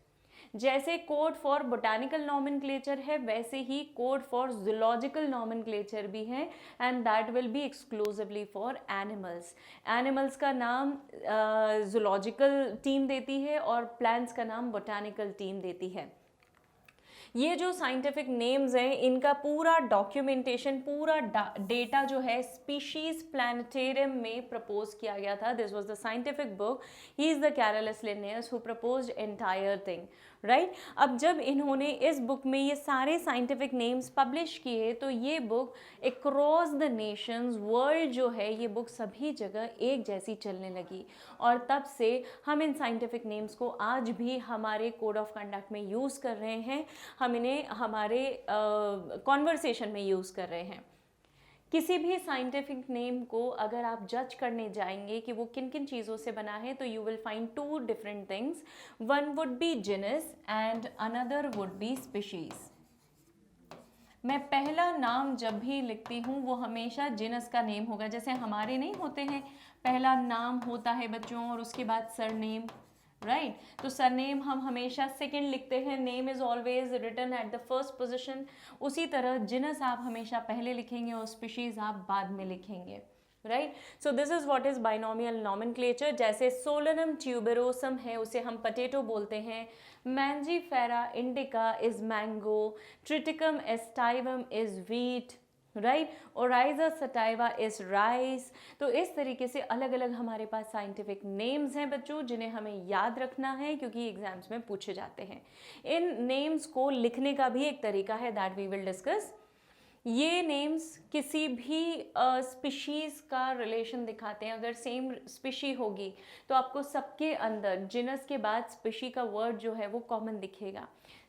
जैसे कोड फॉर बोटानिकल नॉमेनक्लेचर है वैसे ही कोड फॉर जूलॉजिकल नॉमेनक्लेचर भी है, and that will be exclusively for animals. Animals का नाम जूलॉजिकल टीम देती है और प्लांट्स का नाम बोटानिकल टीम देती है। ये जो साइंटिफिक नेम्स हैं इनका पूरा डॉक्यूमेंटेशन, पूरा डेटा जो है स्पीशीज प्लानिटेरियम में प्रपोज किया गया था। This was the scientific book, he is the Carolus Linnaeus who proposed entire thing, right. अब जब इन्होंने इस बुक में ये सारे साइंटिफिक नेम्स पब्लिश किए तो ये book across the Nations, world जो है ये बुक सभी जगह एक जैसी चलने लगी, और तब से हम इन साइंटिफिक नेम्स को आज भी हमारे कोड ऑफ कंडक्ट में यूज़ कर रहे हैं, हम इन्हें हमारे कॉन्वर्सेशन में यूज़ कर रहे हैं। किसी भी साइंटिफिक नेम को अगर आप जज करने जाएंगे कि वो किन किन चीज़ों से बना है तो you will find two different things, one would be genus and another would be species. मैं पहला नाम जब भी लिखती हूँ वो हमेशा जिनस का नेम होगा, जैसे हमारे नहीं होते हैं, पहला नाम होता है बच्चों और उसके बाद सरनेम, राइट। तो सरनेम हम हमेशा सेकंड लिखते हैं, name is always written at the first position. उसी तरह जिनस आप हमेशा पहले लिखेंगे और स्पीशीज आप बाद में लिखेंगे, right. So this is what is binomial nomenclature. जैसे सोलनम ट्यूबेरोसम है उसे हम पटेटो बोलते हैं, Mangifera indica is mango, Triticum aestivum is wheat, right, Oryza sativa is rice. तो इस तरीके से अलग अलग हमारे पास साइंटिफिक नेम्स हैं बच्चों जिन्हें हमें याद रखना है क्योंकि एग्जाम्स में पूछे जाते हैं। इन नेम्स को लिखने का भी एक तरीका है दैट वी विल डिस्कस। ये नेम्स किसी भी स्पीशीज़ का रिलेशन दिखाते हैं। अगर सेम स्पीशी होगी तो आपको सबके अंदर जिनस के बाद स्पीशी का वर्ड जो है वो कॉमन दिखेगा।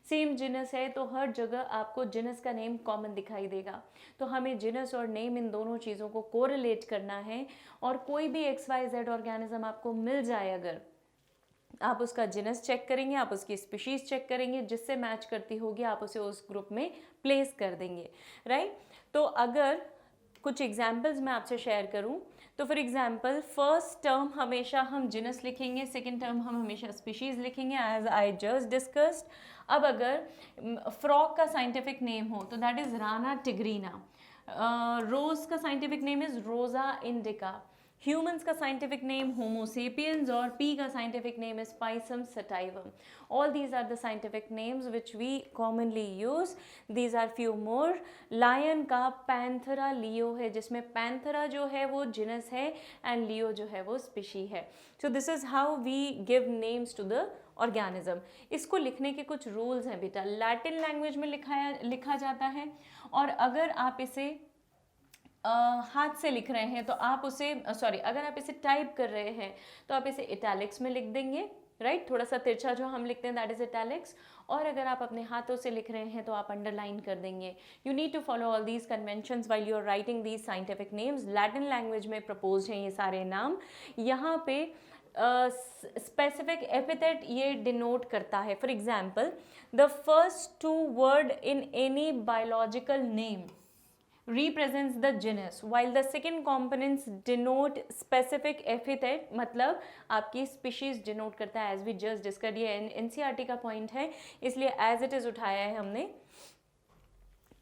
सेम जिनस है तो हर जगह आपको जिनस का नेम कॉमन दिखाई देगा। तो हमें जिनस और नेम इन दोनों चीज़ों को कोरिलेट करना है, और कोई भी XYZ ऑर्गेनिज्म आपको मिल जाए अगर आप उसका जिनस चेक करेंगे, आप उसकी स्पीशीज़ चेक करेंगे, जिससे मैच करती होगी आप उसे उस ग्रुप में प्लेस कर देंगे, राइट। तो अगर कुछ एग्जाम्पल्स मैं आपसे शेयर करूं तो फॉर एग्जाम्पल फर्स्ट टर्म हमेशा हम जिनस लिखेंगे, सेकेंड टर्म हम हमेशा स्पीशीज़ लिखेंगे एज आई जस्ट डिस्कस्ड। अब अगर फ्रॉग का साइंटिफिक नेम हो तो that is Rana tigrina, rose का scientific name is Rosa indica, humans का साइंटिफिक नेम होमो सेपियंस, और पी का scientific name is Pisum sativum. All these are the scientific names which we commonly use. These are few more. Lion का Panthera Leo है, जिसमें Panthera जो है वो जिनस है एंड लियो जो है वो स्पीशी है। So this is how we give names to the organism. इसको लिखने के कुछ रूल्स हैं बेटा। लैटिन लैंग्वेज में लिखा जाता है, और अगर आप इसे हाथ से लिख रहे हैं तो आप उसे अगर आप इसे टाइप कर रहे हैं तो आप इसे इटैलिक्स में लिख देंगे, राइट। थोड़ा सा तिरछा जो हम लिखते हैं दैट इज इटैलिक्स। और अगर आप अपने हाथों से लिख रहे हैं तो आप अंडरलाइन कर देंगे। You need to follow all these conventions while you are writing these scientific names. Latin language में प्रपोज हैं ये सारे नाम। यहाँ पे स्पेसिफिक एपिथेट ये डिनोट करता है. For example, the first 2 word in any biological name represents the genus while the second components denote specific epithet. मतलब आपकी species denote करता है, as we just discussed. ये NCERT का point है, इसलिए as it is उठाया है हमने.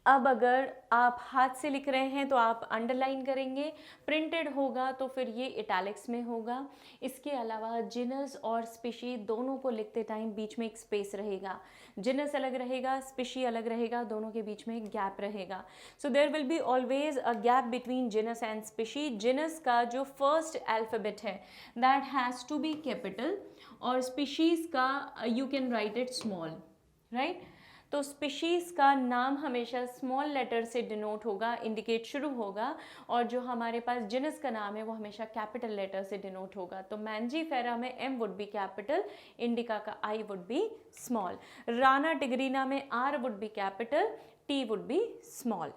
अब अगर आप हाथ से लिख रहे हैं तो आप अंडरलाइन करेंगे, प्रिंटेड होगा तो फिर ये इटैलिक्स में होगा. इसके अलावा जिनस और स्पीशी दोनों को लिखते टाइम बीच में एक स्पेस रहेगा. जिनस अलग रहेगा, स्पीशी अलग रहेगा, दोनों के बीच में एक गैप रहेगा. So there will be always a gap between genus and species. Genus का जो फर्स्ट अल्फ़ाबेट है that has to be capital, और स्पीशीज़ का you can write it small, right. तो स्पीशीज़ का नाम हमेशा स्मॉल लेटर से डिनोट होगा, इंडिकेट शुरू होगा, और जो हमारे पास जिनस का नाम है वो हमेशा कैपिटल लेटर से डिनोट होगा. तो मैंजीफेरा में M would be capital, indica का I would be small, Rana tigrina में R would be capital, T would be small.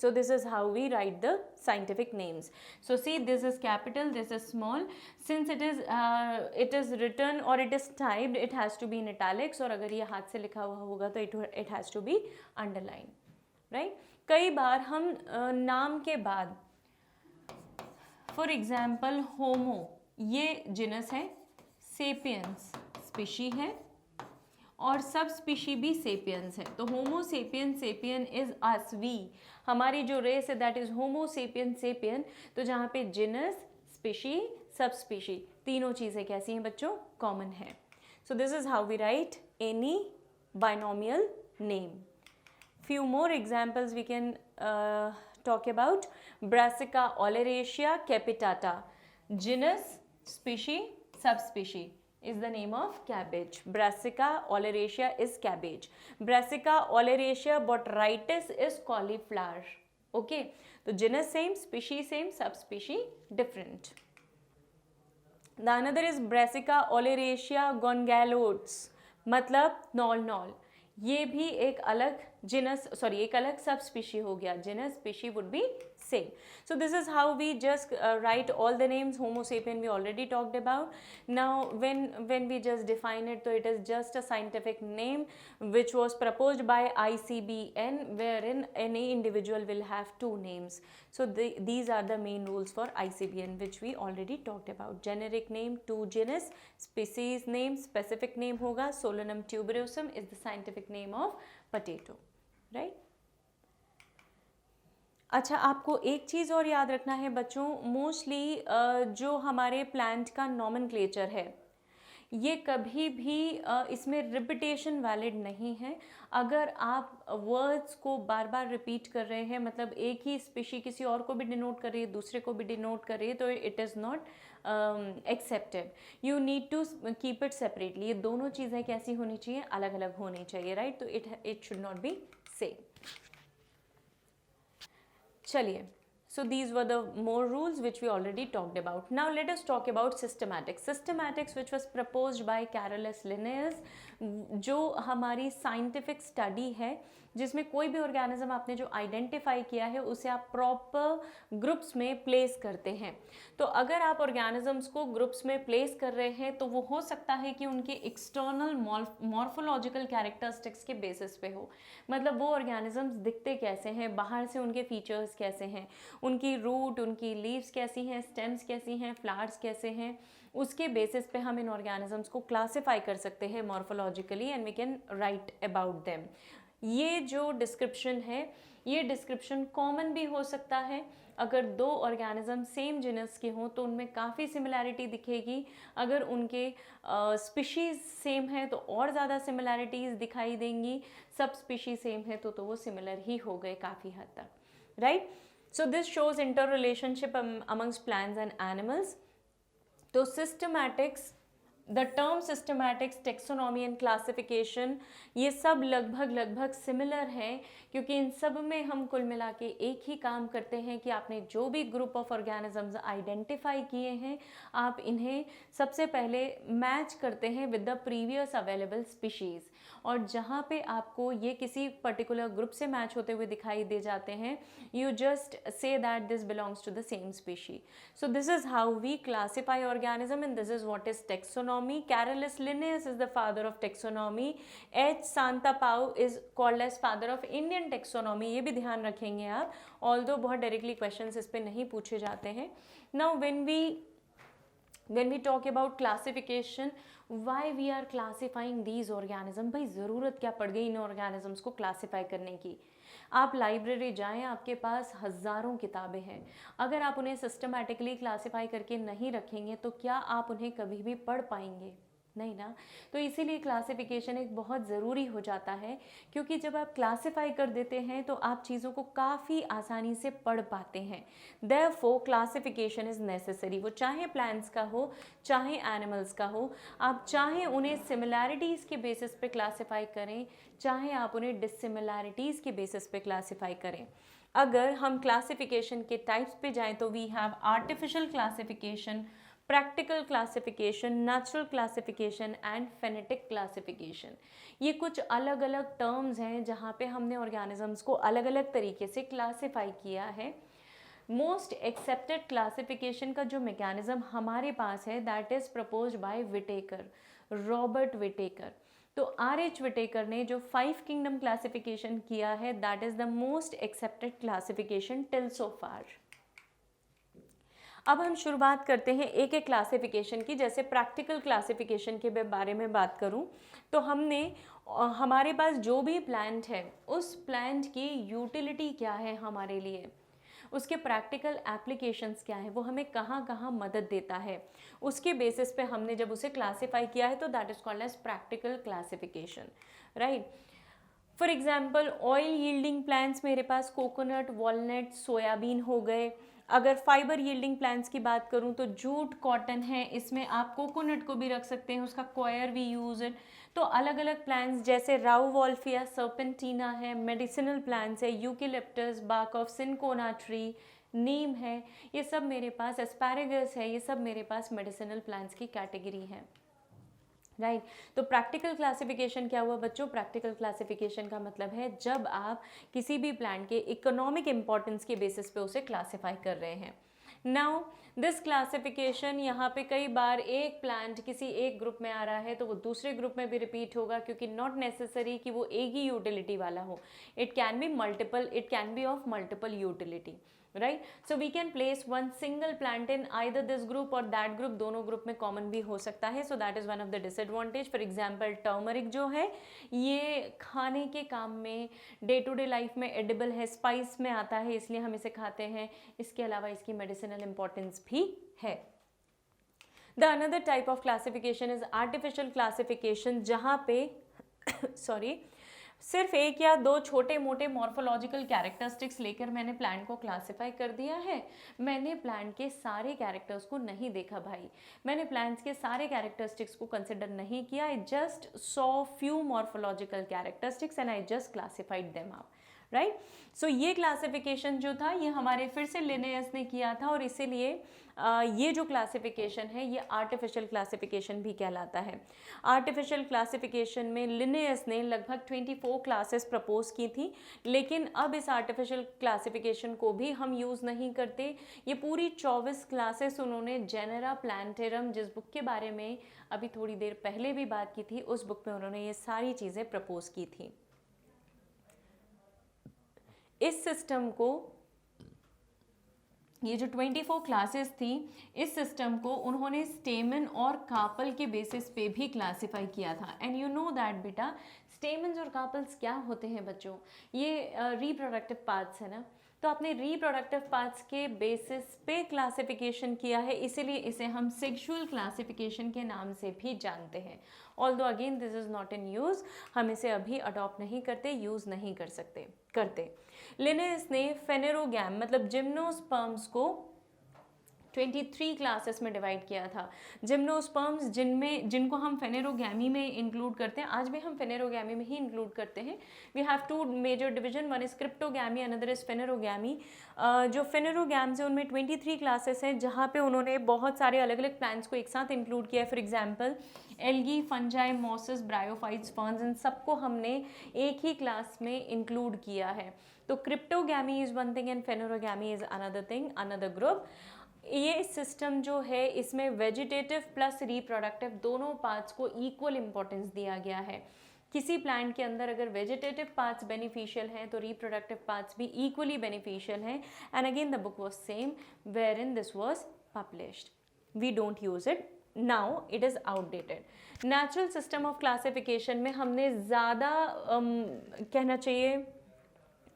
So this is how we write the scientific names. So see, this is capital, this is small. Since it is written or it is typed, it has to be in italics. और अगर ये हाथ से लिखा हुआ होगा तो it has to be underlined, right? कई बार हम नाम के बाद, for example, homo ये जिनस है, sapiens स्पीशी है, और सब स्पीशी भी सेपियंस है. तो Homo sapien, sapien is us, we, हमारी जो रेस है that is Homo sapien sapien. तो जहाँ पे जिनस, स्पीशी, सब स्पीशी, तीनों चीज़ें कैसी हैं बच्चों? कॉमन है. So this is how we write any binomial name. Few more examples we can talk about. Brassica oleracea capitata, genus, species, subspecies is the name of cabbage. Brassica oleracea is cabbage. Brassica oleracea botrytis is cauliflower. Okay, so genus same, species same, subspecies different. The another is Brassica oleracea gongalotes, मतलब knoll. ये भी एक अलग जिनस, sorry एक अलग सब species हो गया. Genus, species would be same. So this is how we just write all the names. Homo sapien we already talked about. Now when we just define it, so it is just a scientific name which was proposed by ICBN, wherein any individual will have 2 names. So these are the main rules for ICBN which we already talked about. Generic name 2 genus, species name specific name होगा. Solanum tuberosum is the scientific name of potato, right? अच्छा, आपको एक चीज़ और याद रखना है बच्चों, mostly जो हमारे प्लांट का नॉमेनक्लेचर है ये कभी भी इसमें रिपीटेशन वैलिड नहीं है. अगर आप वर्ड्स को बार बार रिपीट कर रहे हैं, मतलब एक ही स्पीशी किसी और को भी डिनोट कर रही है, दूसरे को भी डिनोट कर रही है, तो it is not accepted. You need to keep it separately. ये दोनों चीज़ें कैसी होनी चाहिए? अलग अलग होनी चाहिए, राइट. तो it should not be same. चलिए, so these were the more rules which we already talked about. Now let us talk about systematics. Systematics which was proposed by Carolus Linnaeus, जो हमारी साइंटिफिक स्टडी है जिसमें कोई भी organism आपने जो identify किया है उसे आप प्रॉपर ग्रुप्स में प्लेस करते हैं. तो अगर आप ऑर्गेनिजम्स को ग्रुप्स में प्लेस कर रहे हैं तो वो हो सकता है कि उनके एक्सटर्नल मॉर्फोलॉजिकल कैरेक्टरिस्टिक्स के बेसिस पे हो. मतलब वो ऑर्गेनिजम्स दिखते कैसे हैं, बाहर से उनके फीचर्स कैसे हैं, उनकी रूट, उनकी लीव्स कैसी हैं, स्टेम्स कैसी हैं, फ्लावर्स कैसे हैं, उसके बेसिस पे हम इन ऑर्गेनिजम्स को क्लासीफाई कर सकते हैं morphologically, and we can write about them. ये जो डिस्क्रिप्शन है ये डिस्क्रिप्शन कॉमन भी हो सकता है. अगर 2 ऑर्गेनिज्म सेम जिनस के हों तो उनमें काफ़ी सिमिलैरिटी दिखेगी. अगर उनके स्पीशीज़ सेम है तो और ज़्यादा सिमिलैरिटीज़ दिखाई देंगी. सब स्पीशीज़ सेम है तो वो सिमिलर ही हो गए काफ़ी हद तक, right. So this shows inter relationship amongst plants and animals. तो systematics, the term systematics, taxonomy and classification, ये सब लगभग सिमिलर हैं क्योंकि इन सब में हम कुल मिला के एक ही काम करते हैं कि आपने जो भी ग्रुप ऑफ ऑर्गेनिजम्स आइडेंटिफाई किए हैं आप इन्हें सबसे पहले मैच करते हैं with the previous available species. और जहाँ पे आपको ये किसी पर्टिकुलर ग्रुप से मैच होते हुए दिखाई दे जाते हैं, you just say that this belongs to the same species. So this is how we classify organism and this is what is taxonomy. Carolus Linnaeus is the father of taxonomy. H Santapau is called as father of Indian taxonomy. ये भी ध्यान रखेंगे आप, although बहुत directly questions इस पे नहीं पूछे जाते हैं. Now when we talk about classification, why we are classifying these organisms, भाई ज़रूरत क्या पड़ गई इन organisms को classify करने की. आप लाइब्रेरी जाएं, आपके पास हज़ारों किताबें हैं, अगर आप उन्हें सिस्टमैटिकली क्लासीफाई करके नहीं रखेंगे तो क्या आप उन्हें कभी भी पढ़ पाएंगे? नहीं ना. तो इसीलिए क्लासिफिकेशन एक बहुत ज़रूरी हो जाता है, क्योंकि जब आप क्लासिफाई कर देते हैं तो आप चीज़ों को काफ़ी आसानी से पढ़ पाते हैं. Therefore classification is necessary. वो चाहे प्लांट्स का हो, चाहे एनिमल्स का हो, आप चाहे उन्हें सिमिलैरिटीज़ के बेसिस पे क्लासिफाई करें, चाहे आप उन्हें डिसिमिलैरिटीज़ के बेसिस पे क्लासिफाई करें. अगर हम क्लासिफिकेशन के टाइप्स पे जाएं तो we have artificial classification, practical classification, natural classification and phenetic classification. ये कुछ अलग अलग टर्म्स हैं जहाँ पे हमने ऑर्गेनिजम्स को अलग अलग तरीके से क्लासिफाई किया है. मोस्ट एक्सेप्टेड क्लासिफिकेशन का जो मैकेनिज्म हमारे पास है that is proposed by Whittaker, Robert Whittaker. तो R.H. विटेकर ने जो 5 किंगडम क्लासिफिकेशन किया है that is the most accepted classification till so far. अब हम शुरुआत करते हैं एक एक क्लासिफिकेशन की. जैसे प्रैक्टिकल क्लासिफिकेशन के बारे में बात करूं तो हमारे पास जो भी प्लांट है उस प्लांट की यूटिलिटी क्या है हमारे लिए, उसके प्रैक्टिकल एप्लीकेशंस क्या है, वो हमें कहाँ कहाँ मदद देता है, उसके बेसिस पे हमने जब उसे क्लासिफाई किया है तो that is called as practical classification, right. For example oil yielding plants मेरे पास कोकोनट, वॉलनट, सोयाबीन हो गए. अगर फाइबर यील्डिंग प्लांट्स की बात करूं तो जूट, कॉटन है, इसमें आप कोकोनट को भी रख सकते हैं, उसका कॉयर भी यूज है. तो अलग अलग प्लांट्स जैसे राउवॉल्फिया सर्पेंटिना है, मेडिसिनल प्लांट्स है, eucalyptus, bark of cinchona tree, neem है, ये सब मेरे पास, एस्पैरेगस है, ये सब मेरे पास मेडिसिनल प्लांट्स की कैटेगरी है, राइट. तो प्रैक्टिकल क्लासिफिकेशन क्या हुआ बच्चों? प्रैक्टिकल क्लासिफिकेशन का मतलब है जब आप किसी भी प्लांट के इकोनॉमिक इंपॉर्टेंस के बेसिस पे उसे क्लासिफाई कर रहे हैं. नाउ दिस क्लासिफिकेशन, यहाँ पे कई बार एक प्लांट किसी एक ग्रुप में आ रहा है तो वो दूसरे ग्रुप में भी रिपीट होगा, क्योंकि नॉट नेसेसरी कि वो एक ही यूटिलिटी वाला हो. It can be multiple, it can be of multiple utility, right. So we can place one single plant in either this group or that group, दोनों ग्रुप में कॉमन भी हो सकता है. So that is one of the disadvantage. For example turmeric जो है ये खाने के काम में, डे टू डे लाइफ में एडिबल है, स्पाइस में आता है, इसलिए हम इसे खाते हैं. इसके अलावा इसकी मेडिसिनल इंपॉर्टेंस भी है. The another type of classification is artificial classification, जहाँ पे सॉरी सिर्फ एक या दो छोटे मोटे मॉर्फोलॉजिकल कैरेक्टरिस्टिक्स लेकर मैंने प्लांट को क्लासिफाई कर दिया है. मैंने प्लांट के सारे कैरेक्टर्स को नहीं देखा भाई, मैंने प्लांट्स के सारे कैरेक्टरिस्टिक्स को कंसिडर नहीं किया. I just saw few morphological characteristics and I just classified them out, right. So ये क्लासिफिकेशन जो था ये हमारे फिर से लिनेयस ने किया था, और इसीलिए ये जो क्लासिफिकेशन है ये आर्टिफिशियल क्लासिफिकेशन भी कहलाता है. आर्टिफिशियल क्लासिफिकेशन में लिनेयस ने लगभग 24 क्लासेस प्रपोज की थी, लेकिन अब इस आर्टिफिशियल क्लासिफिकेशन को भी हम यूज़ नहीं करते. ये पूरी 24 क्लासेस उन्होंने जेनेरा प्लांटेरम, जिस बुक के बारे में अभी थोड़ी देर पहले भी बात की थी, उस बुक में उन्होंने ये सारी चीज़ें प्रपोज की थी. इस सिस्टम को, ये जो 24 क्लासेस थी, इस सिस्टम को उन्होंने स्टेमन और कार्पल के बेसिस पे भी क्लासिफाई किया था. एंड यू नो दैट बेटा, स्टेमन्स और कार्पल्स क्या होते हैं बच्चों? ये रिप्रोडक्टिव पार्ट्स है ना. तो आपने रिप्रोडक्टिव पार्ट्स के बेसिस पे क्लासिफिकेशन किया है, इसीलिए इसे हम सेक्सुअल क्लासिफिकेशन के नाम से भी जानते हैं. Although again this is not in use, हम इसे अभी अडॉप्ट नहीं करते, यूज़ नहीं करते. लिनेयस ने फेनेरोगैम मतलब जिम्नोस्पर्म्स को 23 क्लासेस में डिवाइड किया था। जिम्नोस्पर्म्स जिनको हम फेनेरोगैमी में इंक्लूड करते हैं, आज भी हम फेनेरोगैमी में ही इंक्लूड करते हैं। We have two major division, one is cryptogamae, another is phanerogamae. जो फेनेरोगैम्स हैं उनमें 23 क्लासेस हैं, जहाँ पे उन्होंने बहुत सारे अलग अलग प्लांट्स को एक साथ इंक्लूड किया है। For example algae, fungi, mosses, bryophytes, ferns, इन सबको हमने एक ही क्लास में इंक्लूड किया है। तो cryptogamae is one thing and phanerogamae is another thing, another group. ये सिस्टम जो है इसमें वेजिटेटिव प्लस रिप्रोडक्टिव दोनों पार्ट्स को इक्वल इंपॉर्टेंस दिया गया है। किसी प्लांट के अंदर अगर वेजिटेटिव पार्ट्स बेनिफिशियल हैं तो रिप्रोडक्टिव पार्ट्स भी इक्वली बेनिफिशियल हैं। And again the book was same where in this was published. We don't use it now, it is outdated. Natural system of classification में हमने ज़्यादा कहना चाहिए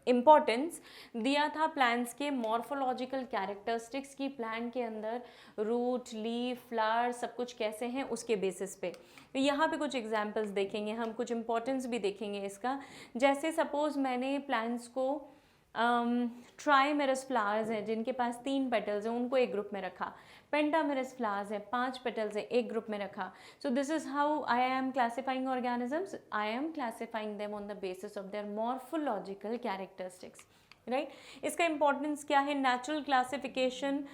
इम्पॉर्टेंस दिया था प्लांट्स के मॉर्फोलॉजिकल कैरेक्टरिस्टिक्स की, प्लांट के अंदर रूट, लीफ, फ्लावर सब कुछ कैसे हैं उसके बेसिस पे। तो यहाँ पे कुछ एग्जांपल्स देखेंगे हम, कुछ इंपॉर्टेंस भी देखेंगे इसका। जैसे सपोज मैंने प्लांट्स को ट्राइमेरस फ्लावर्स हैं जिनके पास 3 पेटल्स हैं, उनको एक ग्रुप में रखा। पेंटामेरस फ्लावर्स हैं, 5 पेटल्स हैं, एक ग्रुप में रखा। सो this is how I am classifying organisms. I am classifying them on the basis of their morphological characteristics, right. इसका इम्पोर्टेंस क्या है? नेचुरल क्लासिफिकेशन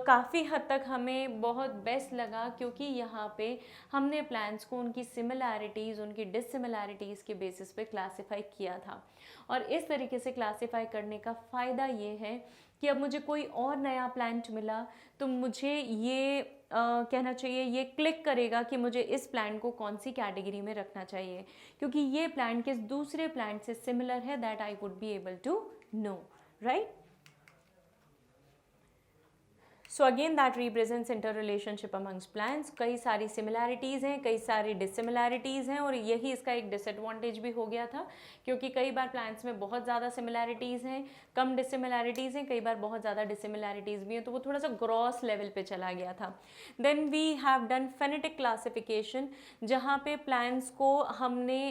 काफ़ी हद तक हमें बहुत बेस्ट लगा, क्योंकि यहाँ पे हमने प्लांट्स को उनकी सिमिलैरिटीज़, उनकी डिससिमिलैरिटीज़ के बेसिस पे क्लासिफाई किया था। और इस तरीके से क्लासिफाई करने का फ़ायदा ये है कि अब मुझे कोई और नया प्लांट मिला तो मुझे ये कहना चाहिए, ये क्लिक करेगा कि मुझे इस प्लांट को कौन सी कैटेगरी में रखना चाहिए, क्योंकि ये प्लांट किस दूसरे प्लांट से सिमिलर है, that I would be able to know, right. So again that represents inter relationship amongst plants. कई सारी सिमिलैरिटीज़ हैं, कई सारी डिससिमिलैरिटीज़ हैं, और यही इसका एक डिसएडवांटेज भी हो गया था, क्योंकि कई बार प्लांट्स में बहुत ज़्यादा सिमिलैरिटीज़ हैं, कम डिससिमिलैरिटीज़ हैं, कई बार बहुत ज़्यादा डिससिमिलैरिटीज़ भी हैं, तो वो थोड़ा सा ग्रॉस लेवल पे चला गया था। Then we have done phenetic classification, जहाँ पे प्लांट्स को हमने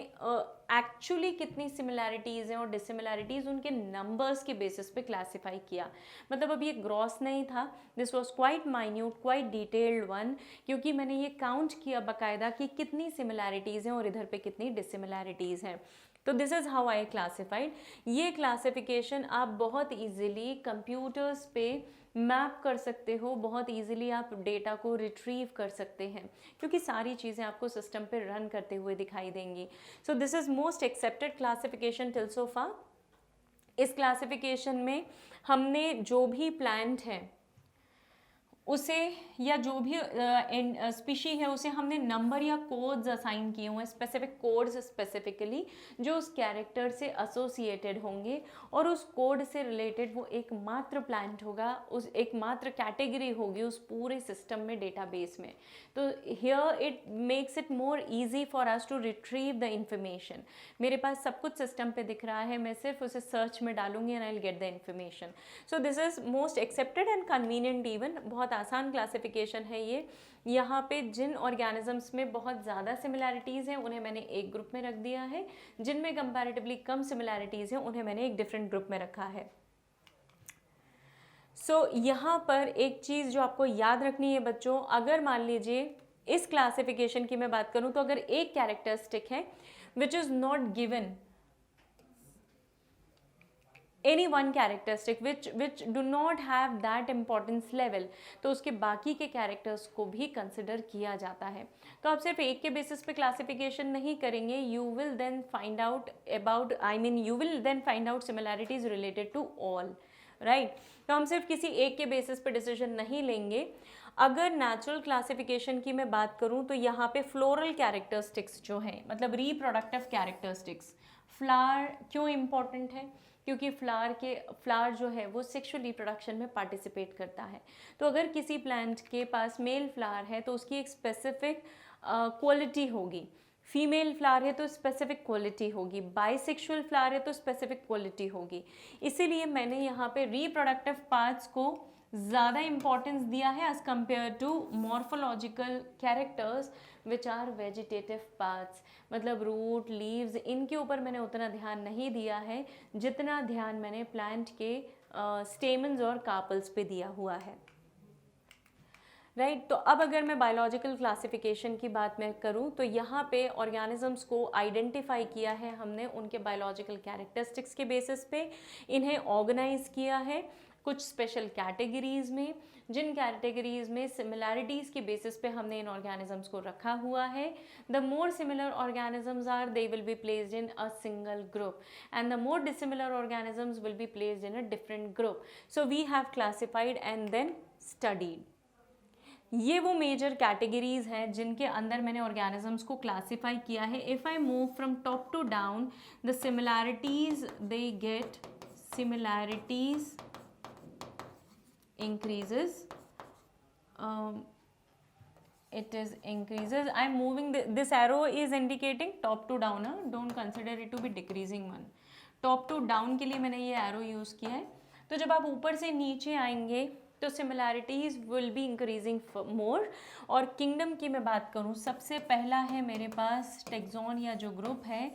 एक्चुअली कितनी सिमिलैरिटीज़ हैं और डिससिमिलैरिटीज़ उनके नंबर्स के बेसिस पे क्लासिफाई किया। मतलब अब ये ग्रॉस नहीं था, this was quite minute, quite detailed one, क्योंकि मैंने ये काउंट किया बाकायदा कि कितनी सिमिलैरिटीज़ हैं और इधर पे कितनी डिससिमिलैरिटीज़ हैं। तो this is how I classified. ये क्लासिफिकेशन आप बहुत ईजिली कंप्यूटर्स पे मैप कर सकते हो, बहुत इजीली आप डेटा को रिट्रीव कर सकते हैं, क्योंकि सारी चीज़ें आपको सिस्टम पे रन करते हुए दिखाई देंगी। So this is most accepted classification till so far. इस क्लासिफिकेशन में हमने जो भी प्लांट है उसे, या जो भी स्पीशी है उसे हमने नंबर या कोड्स असाइन किए हुए हैं, स्पेसिफिक कोड्स स्पेसिफिकली, जो उस कैरेक्टर से एसोसिएटेड होंगे, और उस कोड से रिलेटेड वो एकमात्र प्लांट होगा, उस एकमात्र कैटेगरी होगी उस पूरे सिस्टम में, डेटाबेस में। तो here it makes it more easy for us to retrieve the information. मेरे पास सब कुछ सिस्टम पे दिख रहा है, मैं सिर्फ उसे सर्च में डालूंगी and I will get the information. So this is most accepted and convenient even. बहुत आसान क्लासिफिकेशन है ये। यहाँ पे जिन ऑर्गेनिजम्स में बहुत ज़्यादा सिमिलैरिटीज़ हैं उन्हें मैंने एक ग्रुप में रख दिया है, जिनमें कंपैरेटिवली कम सिमिलैरिटीज़ हैं उन्हें मैंने एक डिफरेंट ग्रुप में रखा है। सो यहाँ पर एक चीज़ जो आपको याद रखनी है बच्चों, अगर मान लीजिए इस क्लासिफिकेशन की मैं बात करूँ तो अगर एक कैरेक्टरिस्टिक है which is not given any one characteristic which do not have that importance level, तो उसके बाकी के कैरेक्टर्स को भी कंसिडर किया जाता है। तो आप सिर्फ एक के बेसिस पे क्लासिफिकेशन नहीं करेंगे, you will then find out about, you will then find out similarities related to all, right. तो हम सिर्फ किसी एक के बेसिस पे डिसीजन नहीं लेंगे। अगर नेचुरल क्लासिफिकेशन की मैं बात करूं तो यहाँ पे फ्लोरल कैरेक्टरिस्टिक्स जो हैं, मतलब रिप्रोडक्टिव कैरेक्टरिस्टिक्स, फ्लावर क्यों इम्पॉर्टेंट है? क्योंकि फ्लावर जो है वो सेक्सुअल रिप्रोडक्शन में पार्टिसिपेट करता है। तो अगर किसी प्लांट के पास मेल फ्लावर है तो उसकी एक स्पेसिफिक क्वालिटी होगी, फीमेल फ्लावर है तो स्पेसिफिक क्वालिटी होगी, बाइसेक्सुअल फ्लावर है तो स्पेसिफिक क्वालिटी होगी। इसीलिए मैंने यहाँ पे रिप्रोडक्टिव पार्ट्स को ज़्यादा इम्पॉर्टेंस दिया है as compare to morphological characters which are vegetative parts, मतलब रूट, लीव्स, इनके ऊपर मैंने उतना ध्यान नहीं दिया है जितना ध्यान मैंने प्लांट के स्टेमन्स और कार्पल्स पे दिया हुआ है। राइट तो अब अगर मैं बायोलॉजिकल क्लासिफिकेशन की बात मैं करूं तो यहाँ पे ऑर्गेनिजम्स को आइडेंटिफाई किया है हमने उनके बायोलॉजिकल कैरेक्टरिस्टिक्स के बेसिस पे, इन्हें ऑर्गेनाइज किया है कुछ स्पेशल कैटेगरीज में, जिन कैटेगरीज में सिमिलैरिटीज़ के बेसिस पे हमने इन ऑर्गेनिजम्स को रखा हुआ है. The more similar organisms are they will be placed in a single group and the more dissimilar organisms will be placed in a different group. So we have classified and then studied. ये वो major categories हैं जिनके अंदर मैंने organisms को classify किया है. If I move from top to down, the similarities they get, similarities increases, it is increases. I am moving this arrow is indicating top to down, don't consider it to be decreasing one. Top to down के लिए मैंने ये arrow use किया है. तो जब आप ऊपर से नीचे आएंगे तो सिमिलैरिटीज़ विल बी इंक्रीजिंग मोर. और किंगडम की मैं बात करूँ, सबसे पहला है मेरे पास टेक्सॉन या जो ग्रुप है,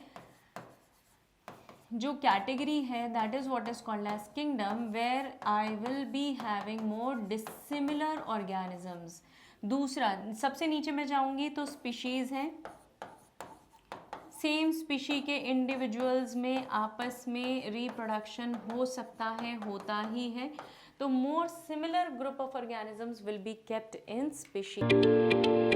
जो कैटेगरी है, that is what is called as kingdom, where I will be having more dissimilar organisms. दूसरा, सबसे नीचे मैं जाऊंगी तो स्पीशीज़ हैं. सेम स्पीशी के इंडिविजुअल्स में आपस में रिप्रोडक्शन हो सकता है, होता ही है. तो more similar group of organisms will be kept in species.